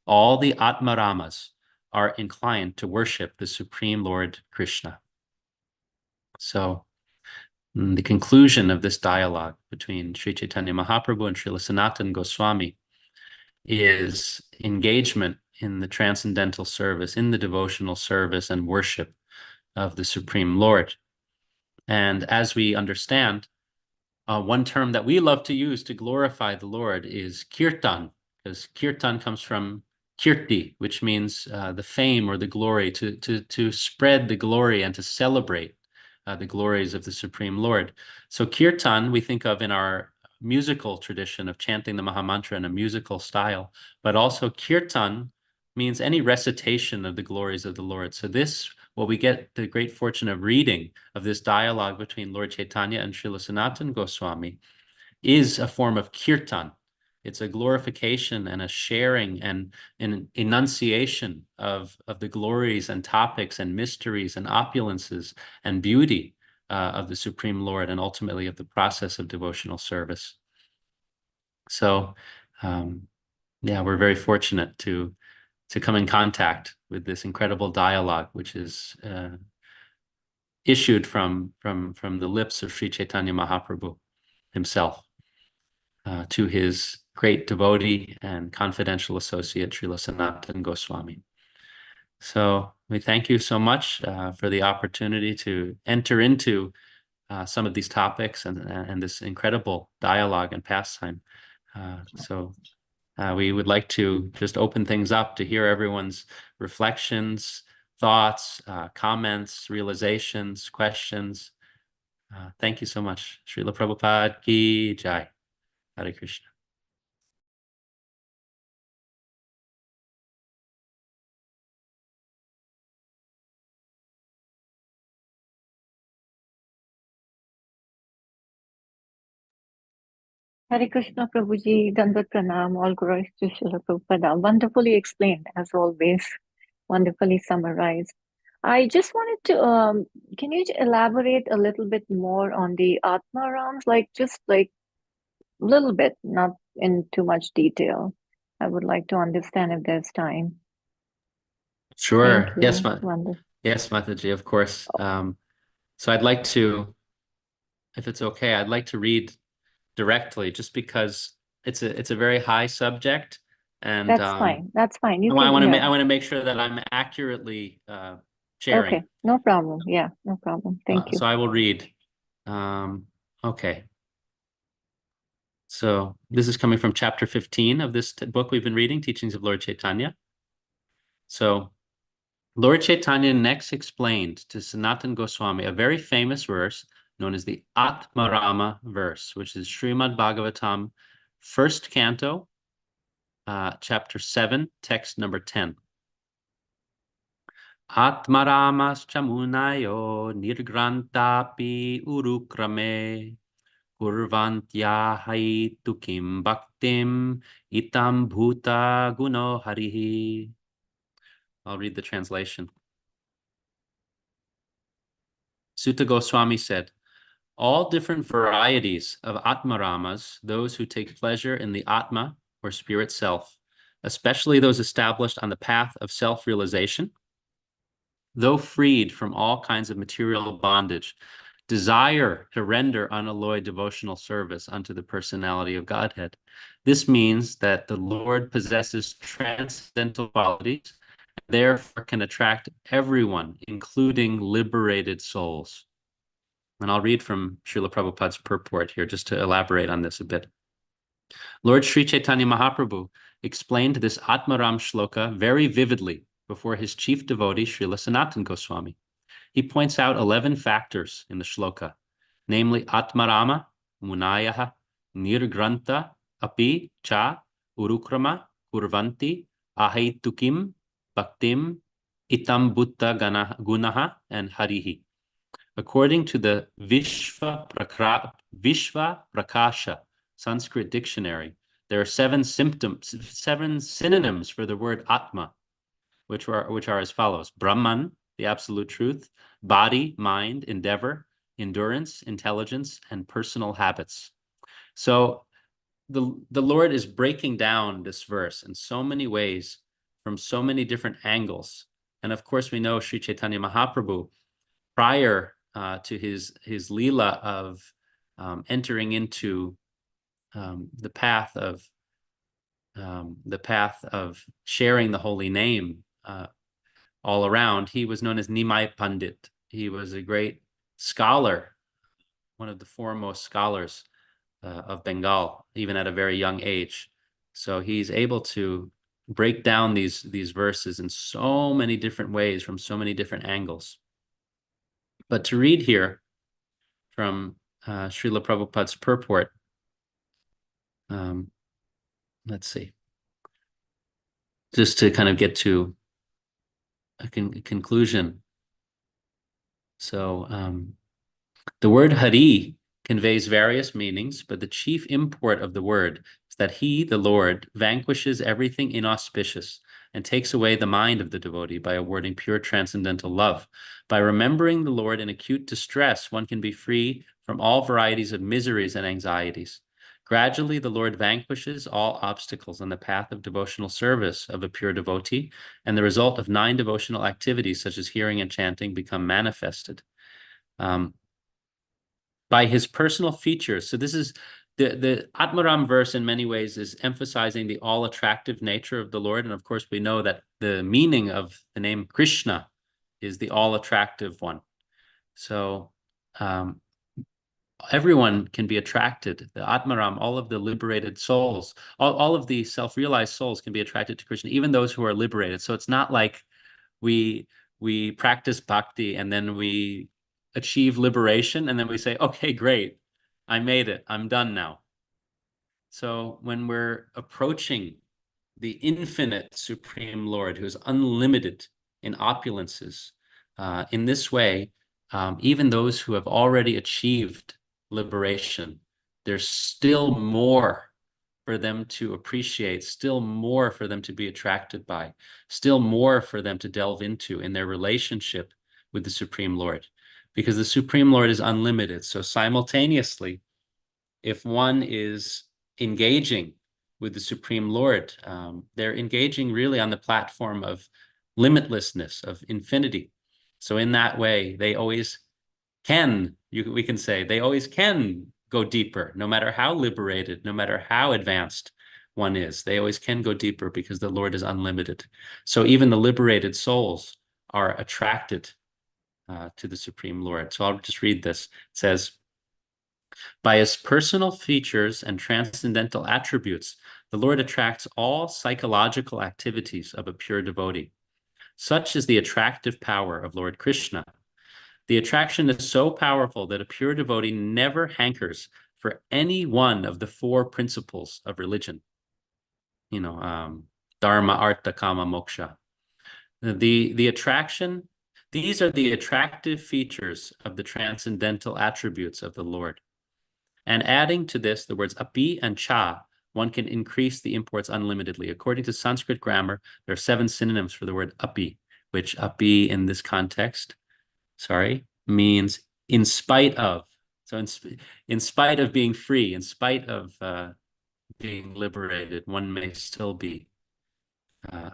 all the Atmaramas are inclined to worship the Supreme Lord Krishna. So the conclusion of this dialogue between Sri Chaitanya Mahaprabhu and Srila Sanatana Goswami is engagement in the transcendental service, in the devotional service and worship of the Supreme Lord. And as we understand, one term that we love to use to glorify the Lord is kirtan, because kirtan comes from kirti, which means the fame or the glory, to spread the glory and to celebrate the glories of the Supreme Lord. So kirtan we think of in our musical tradition of chanting the Mahamantra in a musical style, but also kirtan means any recitation of the glories of the Lord. So this, what we get the great fortune of reading of this dialogue between Lord Chaitanya and Srila Sanatana Goswami, is a form of kirtan. It's a glorification and a sharing and an enunciation of the glories and topics and mysteries and opulences and beauty of the Supreme Lord, and ultimately of the process of devotional service. So yeah, we're very fortunate to come in contact with this incredible dialogue, which is issued from the lips of Sri Chaitanya Mahaprabhu himself to his great devotee and confidential associate, Srila Sanatana Goswami. So we thank you so much for the opportunity to enter into some of these topics and this incredible dialogue and pastime. So we would like to just open things up to hear everyone's reflections, thoughts, comments, realizations, questions. Thank you so much. Srila Prabhupada ki jai. Hare Krishna. Hare Krishna Prabhuji, Dandavat Pranam, all glories to Srila Prabhupada. Wonderfully explained, as always, wonderfully summarized. I just wanted to, can you elaborate a little bit more on the Atma Rams? Like, just like little bit, not in too much detail. I would like to understand if there's time. Thank Sure. Yes, you, Vanda. yes, Mataji, of course. So I'd like to, if it's okay, I'd like to read directly just because it's a very high subject, and That's fine. That's fine. You I can, want to yeah. make sure that I'm accurately sharing. Okay, no problem. Yeah, no problem. Thank you. So I will read. Um, okay. So this is coming from chapter 15 of this book we've been reading, Teachings of Lord Chaitanya. So Lord Chaitanya next explained to Sanatan Goswami a very famous verse known as the Atmarama verse, which is Srimad Bhagavatam, first canto, chapter 7, text number 10. Atmaramaschamunayo nirgrantapi urukrame kurvantyahaitu kim bhaktim itam bhuta guno harihi. I'll read the translation. Sutta Goswami said, all different varieties of Atmaramas, those who take pleasure in the Atma or spirit self, especially those established on the path of self-realization, though freed from all kinds of material bondage, desire to render unalloyed devotional service unto the personality of Godhead. This means that the Lord possesses transcendental qualities, and therefore can attract everyone, including liberated souls. And I'll read from Srila Prabhupada's purport here just to elaborate on this a bit. Lord Sri Chaitanya Mahaprabhu explained this Atmaram shloka very vividly before his chief devotee, Srila Sanatan Goswami. He points out 11 factors in the shloka, namely Atmarama, Munayaha, Nirgranta, Api, Cha, Urukrama, Kurvanti, Ahaitukim, Bhaktim, Itam Bhutta Gunaha, and Harihi. According to the Vishva Prakasha Sanskrit dictionary, there are seven synonyms for the word Atma, which are as follows: Brahman, the absolute truth; body, mind, endeavor, endurance, intelligence, and personal habits. So the Lord is breaking down this verse in so many ways, from so many different angles. And of course, we know Sri Chaitanya Mahaprabhu, prior to his Leela of entering into the path of sharing the holy name all around, he was known as Nimai Pandit. He was a great scholar, one of the foremost scholars of Bengal, even at a very young age. So he's able to break down these verses in so many different ways, from so many different angles. But to read here from Srila Prabhupada's purport, let's see, just to kind of get to a conclusion. So the word Hari conveys various meanings, but the chief import of the word is that he, the Lord, vanquishes everything inauspicious and takes away the mind of the devotee by awarding pure transcendental love. By remembering the Lord in acute distress, one can be free from all varieties of miseries and anxieties. Gradually, the Lord vanquishes all obstacles on the path of devotional service of a pure devotee, and the result of 9 devotional activities, such as hearing and chanting, become manifested. By his personal features. So this is the Atmaram verse in many ways is emphasizing the all-attractive nature of the Lord. And of course, we know that the meaning of the name Krishna is the all-attractive one. So everyone can be attracted. The Atmaram, all of the liberated souls, all of the self-realized souls can be attracted to Krishna, even those who are liberated. So it's not like we practice bhakti and then we achieve liberation and then we say, okay, great, I made it, I'm done now. So when we're approaching the infinite Supreme Lord, who is unlimited in opulences, in this way, even those who have already achieved liberation, there's still more for them to appreciate, still more for them to be attracted by, still more for them to delve into in their relationship with the Supreme Lord, because the Supreme Lord is unlimited. So simultaneously, if one is engaging with the Supreme Lord. They're engaging really on the platform of limitlessness, of infinity. So in that way, they always can, we can say, they always can go deeper, no matter how liberated, no matter how advanced one is. They always can go deeper because the Lord is unlimited. So even the liberated souls are attracted to the Supreme Lord. So I'll just read this. It says, by his personal features and transcendental attributes, the Lord attracts all psychological activities of a pure devotee. Such is the attractive power of Lord Krishna. The attraction is so powerful that a pure devotee never hankers for any one of the four principles of religion. Dharma, Artha, Kama, Moksha. The attraction, these are the attractive features of the transcendental attributes of the Lord. And adding to this the words api and cha, one can increase the imports unlimitedly. According to Sanskrit grammar, there are 7 synonyms for the word api, which api in this context, means in spite of. So in spite of being free, in spite of being liberated, one may still be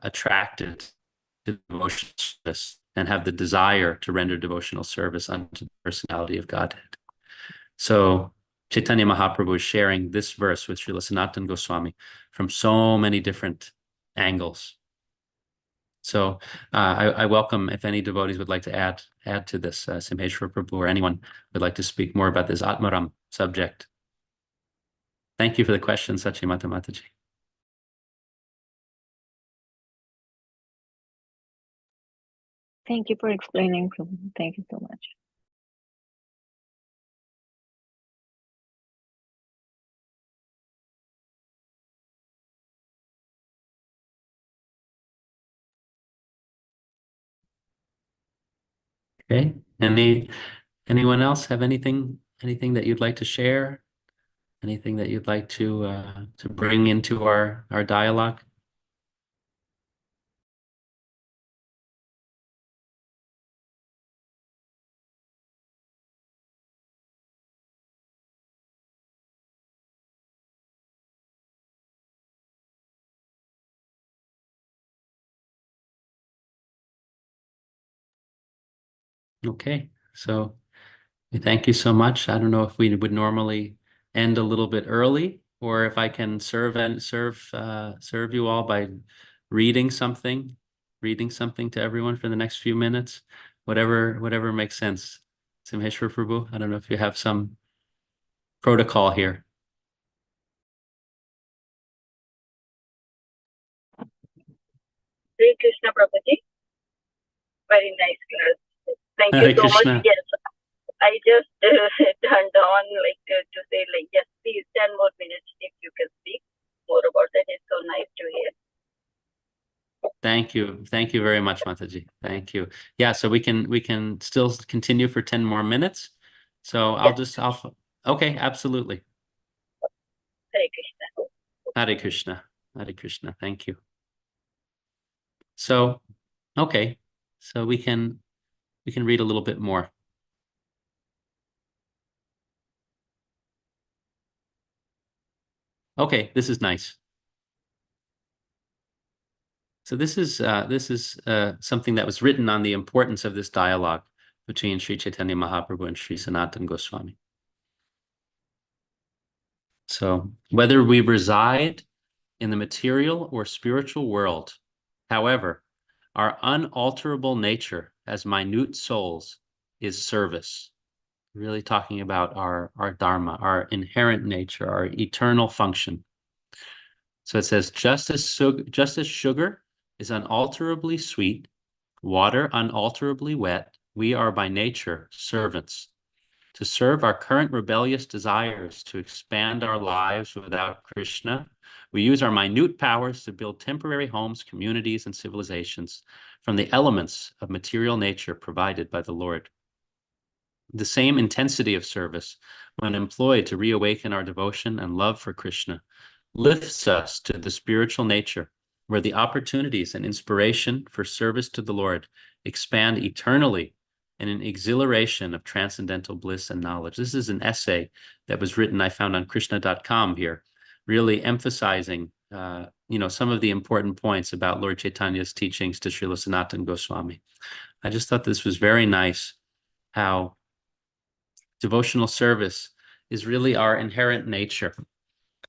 attracted to devotional service and have the desire to render devotional service unto the personality of Godhead. So Chaitanya Mahaprabhu is sharing this verse with Srila Sanatana Goswami from so many different angles. So I welcome if any devotees would like to add to this, Simheshwar Prabhu or anyone would like to speak more about this Atmaram subject. Thank you for the question, Sachimata Mataji. Thank you for explaining, Prabhu. Thank you so much. Okay. Anyone else have anything that you'd like to share? Anything that you'd like to bring into our dialogue? Okay. So thank you so much. I don't know if we would normally end a little bit early, or if I can serve you all by reading something to everyone for the next few minutes, whatever makes sense. Simheshwar Prabhu, I don't know if you have some protocol here. Hare Krishna Prabhuji. Very nice class. Thank Hare you so much. Krishna. Yes, I just turned on to say yes, please 10 more minutes if you can speak more about that. It's so nice to hear. Thank you. Thank you very much, Mataji. Thank you. Yeah, so we can still continue for 10 more minutes. So okay, absolutely. Hare Krishna. Hare Krishna. Hare Krishna. Thank you. So, okay. So we can read a little bit more. Okay, this is nice. So this is something that was written on the importance of this dialogue between Sri Chaitanya Mahaprabhu and Sri Sanatana Goswami. So whether we reside in the material or spiritual world, however, our unalterable nature as minute souls is service. Really talking about our dharma, our inherent nature, our eternal function. So it says, just as sugar is unalterably sweet, water unalterably wet, we are by nature servants. To serve our current rebellious desires to expand our lives without Krishna, we use our minute powers to build temporary homes, communities, and civilizations from the elements of material nature provided by the Lord. The same intensity of service, when employed to reawaken our devotion and love for Krishna, lifts us to the spiritual nature, where the opportunities and inspiration for service to the Lord expand eternally in an exhilaration of transcendental bliss and knowledge. This is an essay that was written, I found on Krishna.com here, really emphasizing, some of the important points about Lord Chaitanya's teachings to Srila Sanatana Goswami. I just thought this was very nice, how devotional service is really our inherent nature.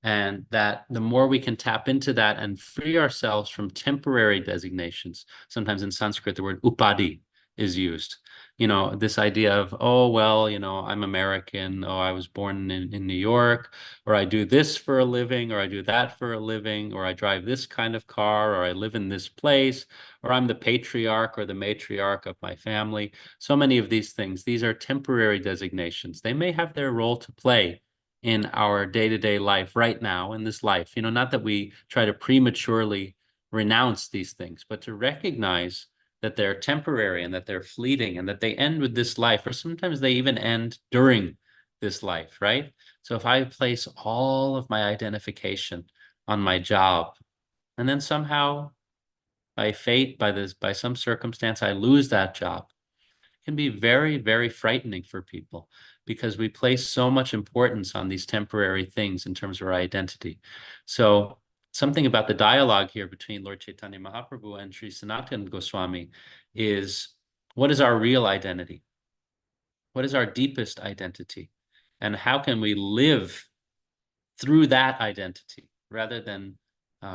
And that the more we can tap into that and free ourselves from temporary designations, sometimes in Sanskrit, the word upadi is used. This idea of, oh, well, I'm American, oh, I was born in New York, or I do this for a living, or I do that for a living, or I drive this kind of car, or I live in this place, or I'm the patriarch or the matriarch of my family. So many of these things, these are temporary designations. They may have their role to play in our day-to-day life right now, in this life. Not that we try to prematurely renounce these things, but to recognize that they're temporary and that they're fleeting and that they end with this life, or sometimes they even end during this life, right? So if I place all of my identification on my job, and then somehow by fate, by some circumstance, I lose that job, it can be very, very frightening for people, because we place so much importance on these temporary things in terms of our identity. So something about the dialogue here between Lord Chaitanya Mahaprabhu and Sri Sanatana Goswami is, what is our real identity? What is our deepest identity? And how can we live through that identity rather than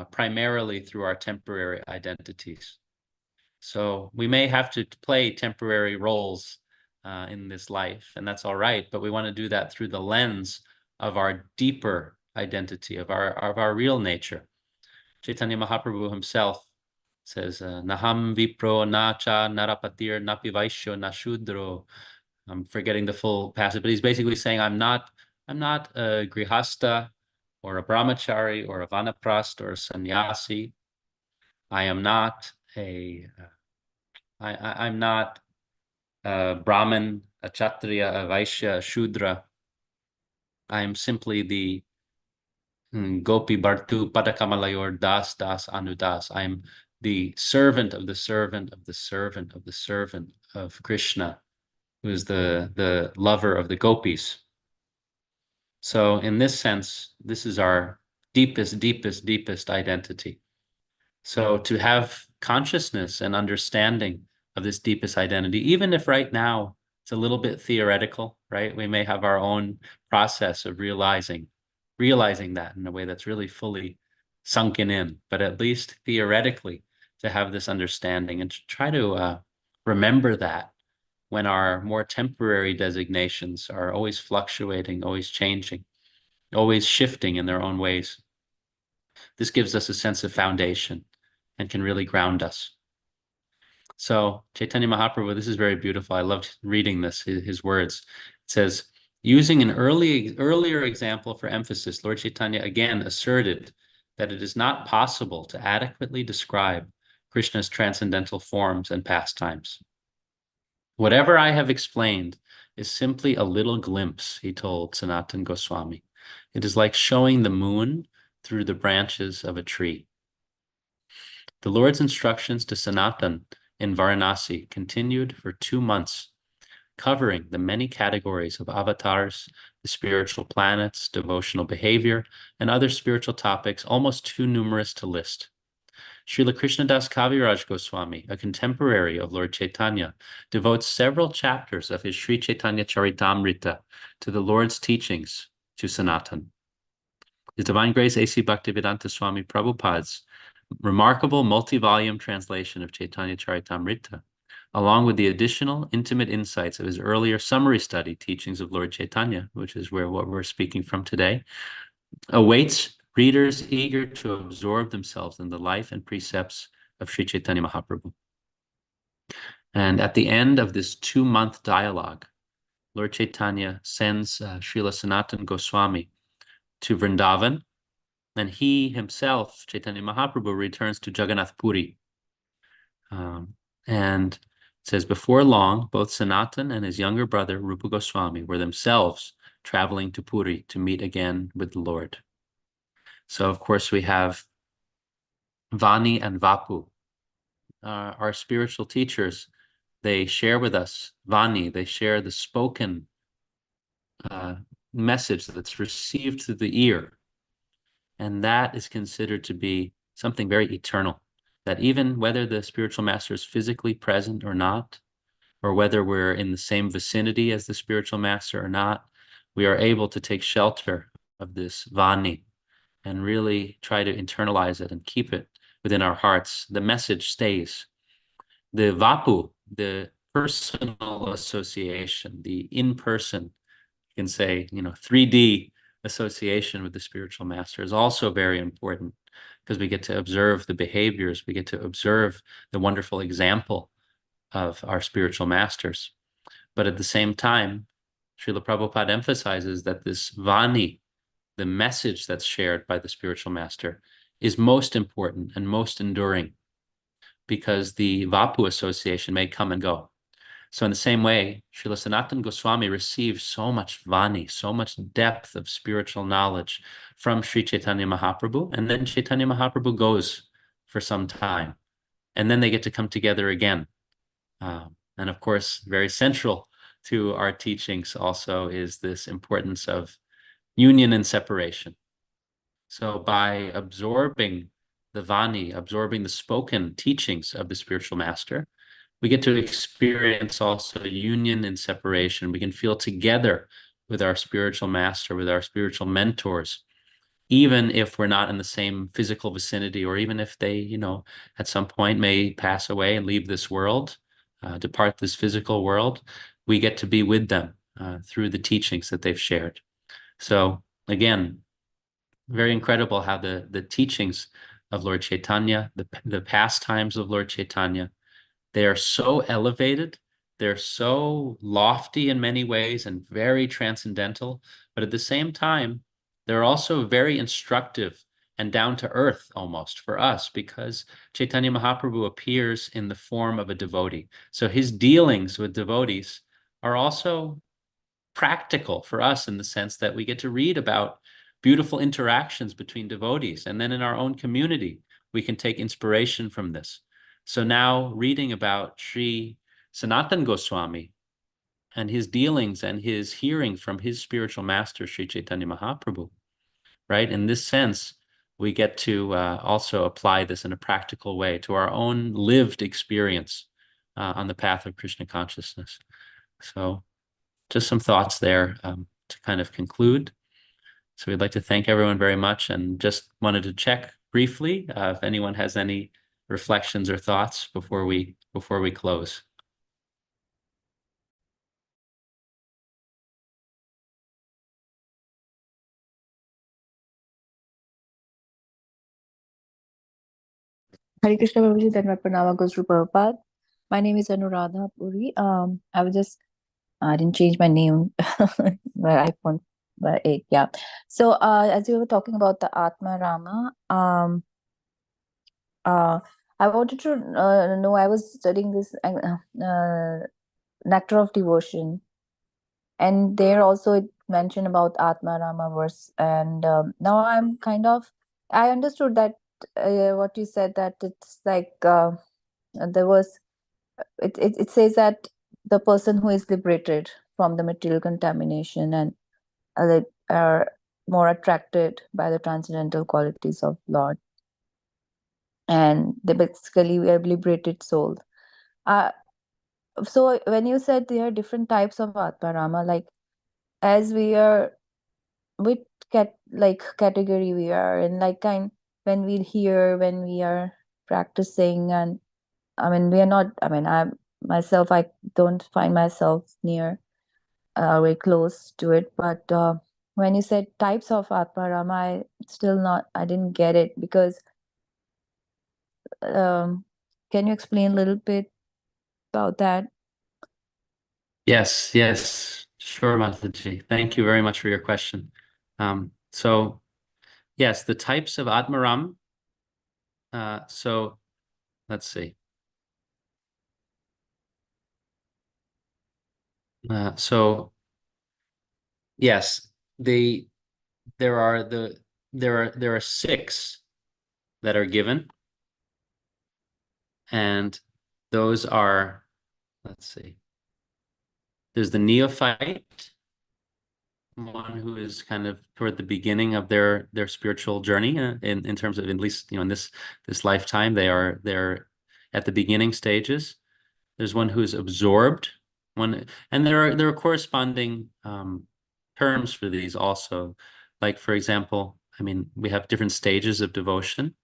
primarily through our temporary identities? So we may have to play temporary roles in this life, and that's all right, but we want to do that through the lens of our deeper identity, of our real nature. Chaitanya Mahaprabhu himself says, Naham vipro na cha narapatir napi vaishyo na shudro. I'm forgetting the full passage, but he's basically saying, I'm not a grihasta or a brahmachari or a vanaprast or a sannyasi. I'm not a Brahmin, a Kshatriya, a Vaishya, a Shudra. I am simply the Gopi Bhartu Padakamalayur Das Das Anudas. I am the servant of the servant of the servant of the servant of Krishna, who is the lover of the gopis. So in this sense, this is our deepest, deepest, deepest identity. So to have consciousness and understanding of this deepest identity, even if right now it's a little bit theoretical, right? We may have our own process of realizing that in a way that's really fully sunken in, but at least theoretically to have this understanding and to try to remember that when our more temporary designations are always fluctuating, always changing, always shifting in their own ways. This gives us a sense of foundation and can really ground us. So Chaitanya Mahaprabhu, this is very beautiful. I loved reading this, his words. It says, using an earlier example for emphasis, Lord Chaitanya again asserted that it is not possible to adequately describe Krishna's transcendental forms and pastimes. Whatever I have explained is simply a little glimpse, he told Sanatana Goswami. It is like showing the moon through the branches of a tree. The Lord's instructions to Sanatan in Varanasi continued for 2 months, covering the many categories of avatars, the spiritual planets, devotional behavior, and other spiritual topics almost too numerous to list. Srila Krishnadas Kaviraj Goswami, a contemporary of Lord Chaitanya, devotes several chapters of his Sri Chaitanya Charitamrita to the Lord's teachings to Sanatan. His Divine Grace A.C. Bhaktivedanta Swami Prabhupada's remarkable multi-volume translation of Chaitanya Charitamrita, along with the additional intimate insights of his earlier summary study teachings of Lord Chaitanya, which is what we're speaking from today, awaits readers eager to absorb themselves in the life and precepts of Sri Chaitanya Mahaprabhu. And at the end of this 2-month dialogue, Lord Chaitanya sends Srila Sanatana Goswami to Vrindavan, and he himself, Chaitanya Mahaprabhu, returns to Jagannath Puri. And it says, before long, both Sanatan and his younger brother, Rupa Goswami, were themselves traveling to Puri to meet again with the Lord. So, of course, we have Vani and Vapu, our spiritual teachers. They share with us, Vani, they share the spoken message that's received through the ear. And that is considered to be something very eternal, that even whether the spiritual master is physically present or not, or whether we're in the same vicinity as the spiritual master or not, we are able to take shelter of this Vani and really try to internalize it and keep it within our hearts. The message stays. The Vapu, the personal association, the in-person, you can say, 3D association with the spiritual master is also very important, because we get to observe the behaviors, we get to observe the wonderful example of our spiritual masters. But at the same time, Srila Prabhupada emphasizes that this Vani, the message that's shared by the spiritual master, is most important and most enduring, because the Vapu association may come and go. So in the same way, Srila Sanatana Goswami received so much Vani, so much depth of spiritual knowledge from Sri Chaitanya Mahaprabhu, and then Chaitanya Mahaprabhu goes for some time, and then they get to come together again. And of course, very central to our teachings also is this importance of union and separation. So by absorbing the Vani, absorbing the spoken teachings of the spiritual master, we get to experience also union and separation. We can feel together with our spiritual master, with our spiritual mentors, even if we're not in the same physical vicinity, or even if they, at some point may pass away and leave this world, depart this physical world, we get to be with them through the teachings that they've shared. So again, very incredible how the teachings of Lord Chaitanya, the pastimes of Lord Chaitanya, they are so elevated, they're so lofty in many ways and very transcendental, but at the same time, they're also very instructive and down to earth almost for us, because Chaitanya Mahaprabhu appears in the form of a devotee. So his dealings with devotees are also practical for us, in the sense that we get to read about beautiful interactions between devotees, and then in our own community, we can take inspiration from this. So now reading about Sri Sanatana Goswami and his dealings and his hearing from his spiritual master, Sri Chaitanya Mahaprabhu, right? In this sense, we get to also apply this in a practical way to our own lived experience on the path of Krishna consciousness. So just some thoughts there to kind of conclude. So we'd like to thank everyone very much, and just wanted to check briefly if anyone has any reflections or thoughts before we close. Hare Krishna Prabhuji, Dhanavad Pranama goes to Prabhupada. My name is Anuradha Puri. I didn't change my name. My iPhone 8, yeah. So as you were talking about the Atma Rama, I wanted to know, I was studying this Nectar of Devotion, and there also it mentioned about Atma Rama verse, and now I understood that what you said, that it's like there was it says that the person who is liberated from the material contamination and they are more attracted by the transcendental qualities of Lord, and they basically we are liberated souls. So when you said there are different types of Atmarama, like as we are, which category we are in, like when we are practicing, and I mean we are not, I mean I don't find myself near very close to it, but when you said types of Atmarama, I didn't get it, because can you explain a little bit about that? Yes, sure, Mataji. Thank you very much for your question. So yes, the types of Atmaram. So let's see. So yes, there are 6 that are given, and those are, let's see. There's the neophyte, someone who is kind of toward the beginning of their spiritual journey, in terms of, at least, in this lifetime, they're at the beginning stages. There's one who's absorbed, and there are corresponding terms for these also. Like, for example, I mean, we have different stages of devotion.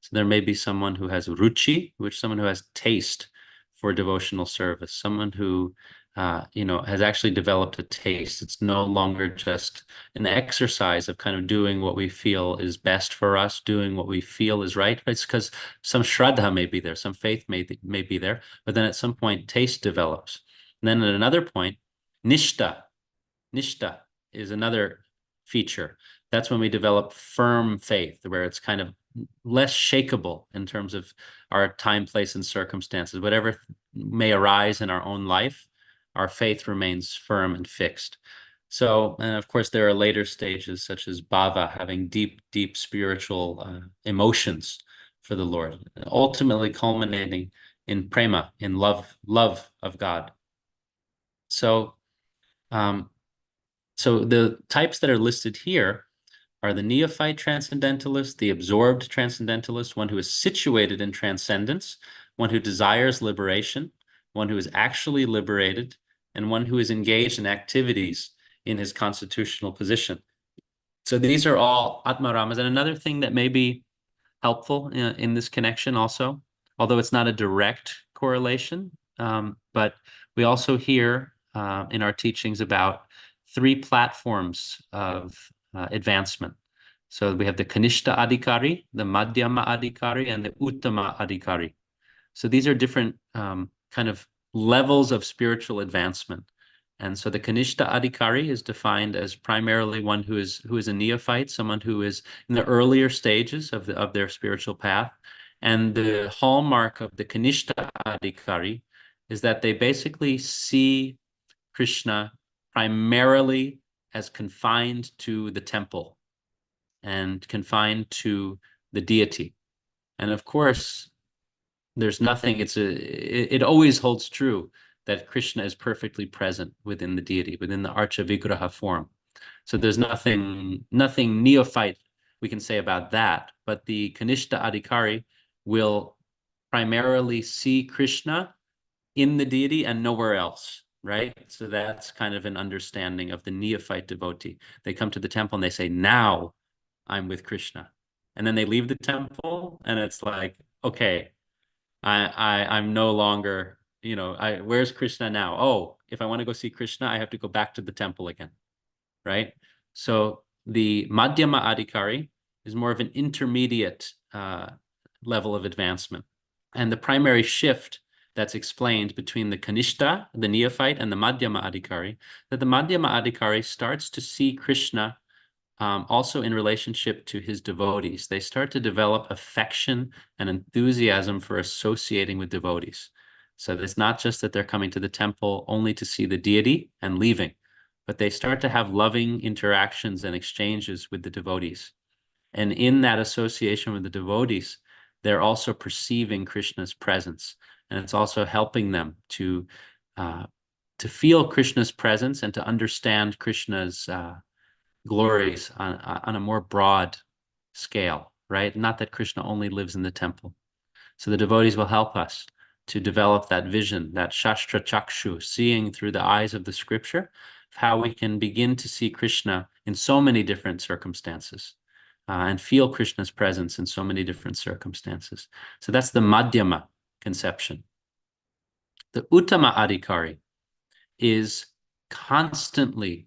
So there may be someone who has ruchi, which is someone who has taste for devotional service, someone who has actually developed a taste. It's no longer just an exercise of kind of doing what we feel is best for us, doing what we feel is right. It's because some shraddha may be there, some faith may be there, but then at some point taste develops. And then at another point, nishta is another feature. That's when we develop firm faith, where it's kind of less shakable in terms of our time, place, and circumstances. Whatever may arise in our own life, our faith remains firm and fixed. So, and of course, there are later stages such as bhava, having deep spiritual emotions for the Lord, ultimately culminating in prema, in love of God. So, so the types that are listed here are the neophyte transcendentalist, the absorbed transcendentalist, one who is situated in transcendence, one who desires liberation, one who is actually liberated, and one who is engaged in activities in his constitutional position. So these are all Atmaramas. And another thing that may be helpful in this connection also, although it's not a direct correlation, but we also hear in our teachings about 3 platforms of advancement. So we have the Kanishta Adhikari, the Madhyama Adhikari, and the Uttama Adhikari. So these are different kind of levels of spiritual advancement. And so the Kanishta Adhikari is defined as primarily one who is a neophyte, someone who is in the earlier stages of their spiritual path. And the hallmark of the Kanishta Adhikari is that they basically see Krishna primarily as confined to the temple and confined to the deity. And of course, there's nothing, it always holds true that Krishna is perfectly present within the deity, within the Archa Vigraha form. So there's nothing neophyte we can say about that, but the Kanishta Adhikari will primarily see Krishna in the deity and nowhere else, right? So that's kind of an understanding of the neophyte devotee. They come to the temple and they say, now I'm with Krishna. And then they leave the temple and it's like, okay, I'm no longer, where's Krishna now? Oh, if I want to go see Krishna, I have to go back to the temple again, right? So the Madhyama Adhikari is more of an intermediate level of advancement. And the primary shift that's explained between the Kanishta, the neophyte, and the Madhyama Adhikari, that the Madhyama Adhikari starts to see Krishna also in relationship to his devotees. They start to develop affection and enthusiasm for associating with devotees. So it's not just that they're coming to the temple only to see the deity and leaving, but they start to have loving interactions and exchanges with the devotees. And in that association with the devotees, they're also perceiving Krishna's presence. And it's also helping them to feel Krishna's presence and to understand Krishna's glories on a more broad scale, right? Not that Krishna only lives in the temple. So the devotees will help us to develop that vision, that Shastra Chakshu, seeing through the eyes of the scripture, of how we can begin to see Krishna in so many different circumstances and feel Krishna's presence in so many different circumstances. So that's the Madhyama conception. The Uttama Adhikari is constantly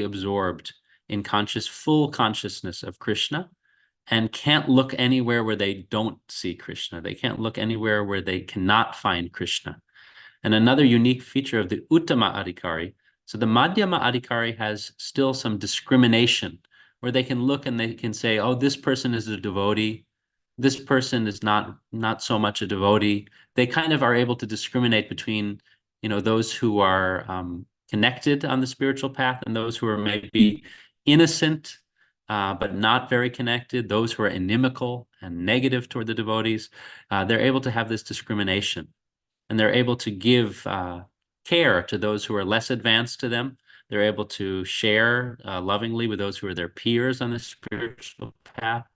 absorbed in full consciousness of Krishna and can't look anywhere where they don't see Krishna. They can't look anywhere where they cannot find Krishna. And another unique feature of the Uttama Adhikari, so the Madhyama Adhikari has still some discrimination where they can look and they can say, oh, this person is a devotee. This person is not so much a devotee. They kind of are able to discriminate between, those who are connected on the spiritual path and those who are maybe innocent, but not very connected, those who are inimical and negative toward the devotees. They're able to have this discrimination, and they're able to give care to those who are less advanced to them, They're able to share lovingly with those who are their peers on the spiritual path.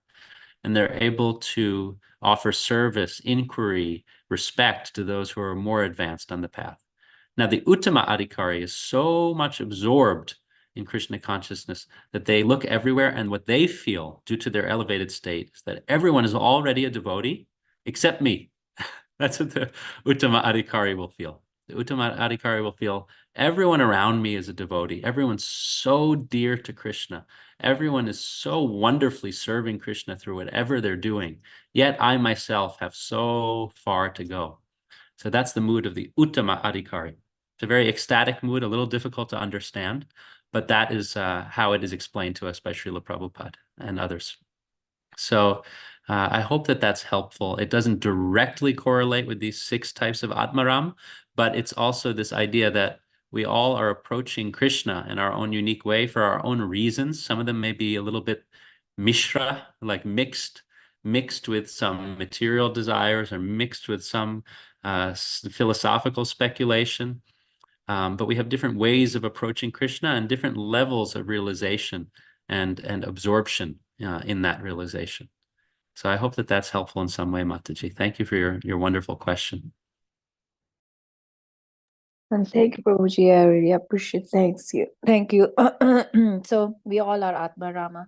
And they're able to offer service, inquiry, respect to those who are more advanced on the path. Now, the Uttama Adhikari is so much absorbed in Krishna consciousness that they look everywhere, and what they feel due to their elevated state is that everyone is already a devotee except me. That's what the Uttama Adhikari will feel. The Uttama Adhikari will feel everyone around me is a devotee. Everyone's so dear to Krishna. Everyone is so wonderfully serving Krishna through whatever they're doing. Yet I myself have so far to go. So that's the mood of the Uttama Adhikari. It's a very ecstatic mood, a little difficult to understand, but that is how it is explained to us by Srila Prabhupada and others. So I hope that that's helpful. It doesn't directly correlate with these 6 types of Atmaram, but it's also this idea that we all are approaching Krishna in our own unique way for our own reasons. Some of them may be a little bit mishra, like mixed with some material desires or mixed with some philosophical speculation. But we have different ways of approaching Krishna and different levels of realization and absorption in that realization. So I hope that that's helpful in some way, Mataji. Thank you for your wonderful question. And thank you, Prabhuji. I really appreciate. Thanks you. Thank you. So we all are Atma Rama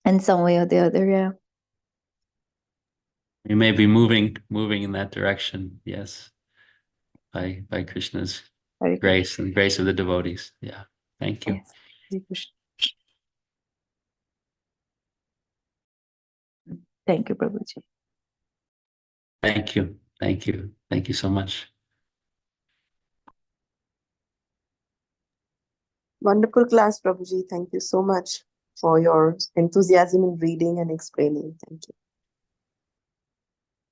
in some way or the other. Yeah. You may be moving in that direction, yes, by Krishna's Hare grace and grace of the devotees. Yeah, thank you. Yes. Hare Krishna. Thank you, Prabhuji. Thank you. Thank you. Thank you so much. Wonderful class, Prabhuji. Thank you so much for your enthusiasm in reading and explaining. Thank you.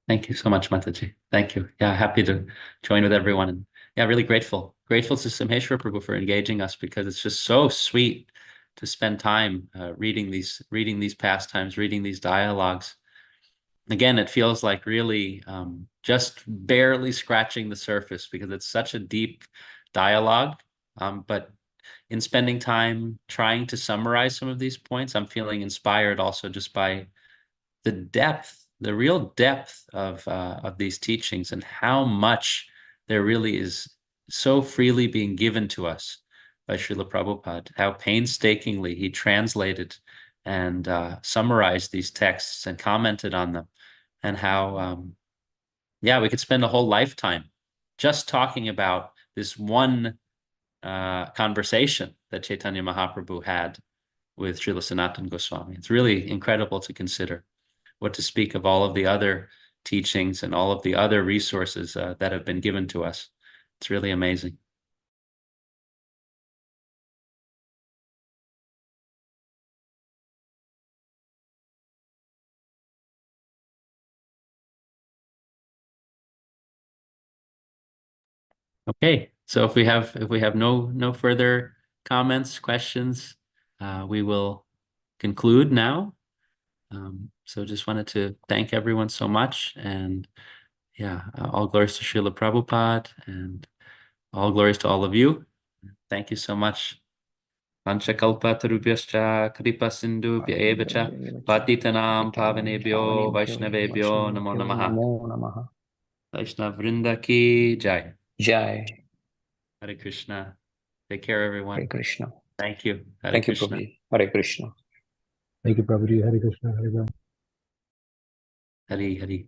Thank you so much, Mataji. Thank you. Yeah, happy to join with everyone. And yeah, really grateful. Grateful to Simheshwar Prabhu for engaging us, because it's just so sweet to spend time reading these pastimes, reading these dialogues. Again, it feels like really just barely scratching the surface, because it's such a deep dialogue. But in spending time trying to summarize some of these points, I'm feeling inspired also just by the depth, the real depth of these teachings, and how much there really is so freely being given to us by Srila Prabhupada, how painstakingly he translated and summarized these texts and commented on them, and how, yeah, we could spend a whole lifetime just talking about this one conversation that Chaitanya Mahaprabhu had with Srila Sanatana Goswami. It's really incredible to consider, what to speak of all of the other teachings and all of the other resources that have been given to us. It's really amazing. Okay, so if we have no further comments, questions, we will conclude now. So just wanted to thank everyone so much, and yeah, all glories to Srila Prabhupada, and all glories to all of you. Thank you so much. Panchakalpatarubhyascha kripa sindhubhya eva cha patitanam pavanebhyo vaishnavebhyo namo namaha. Namo Namaha. Vaishnav Vrinda ki jai. Jai. Hare Krishna. Take care, everyone. Hare Krishna. Thank you. Hare Thank you, Krishna. Prabhuji. Hare Krishna. Thank you, Prabhuji. Hare Krishna. Hare Ram. Hare Hare.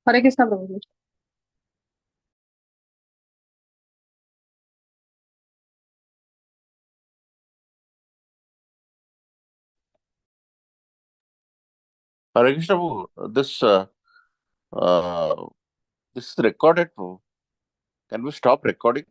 Hare Krishna, Prabhuji. Hare Krishna, Prabhu. This is recorded, Prabhu. Can we stop recording?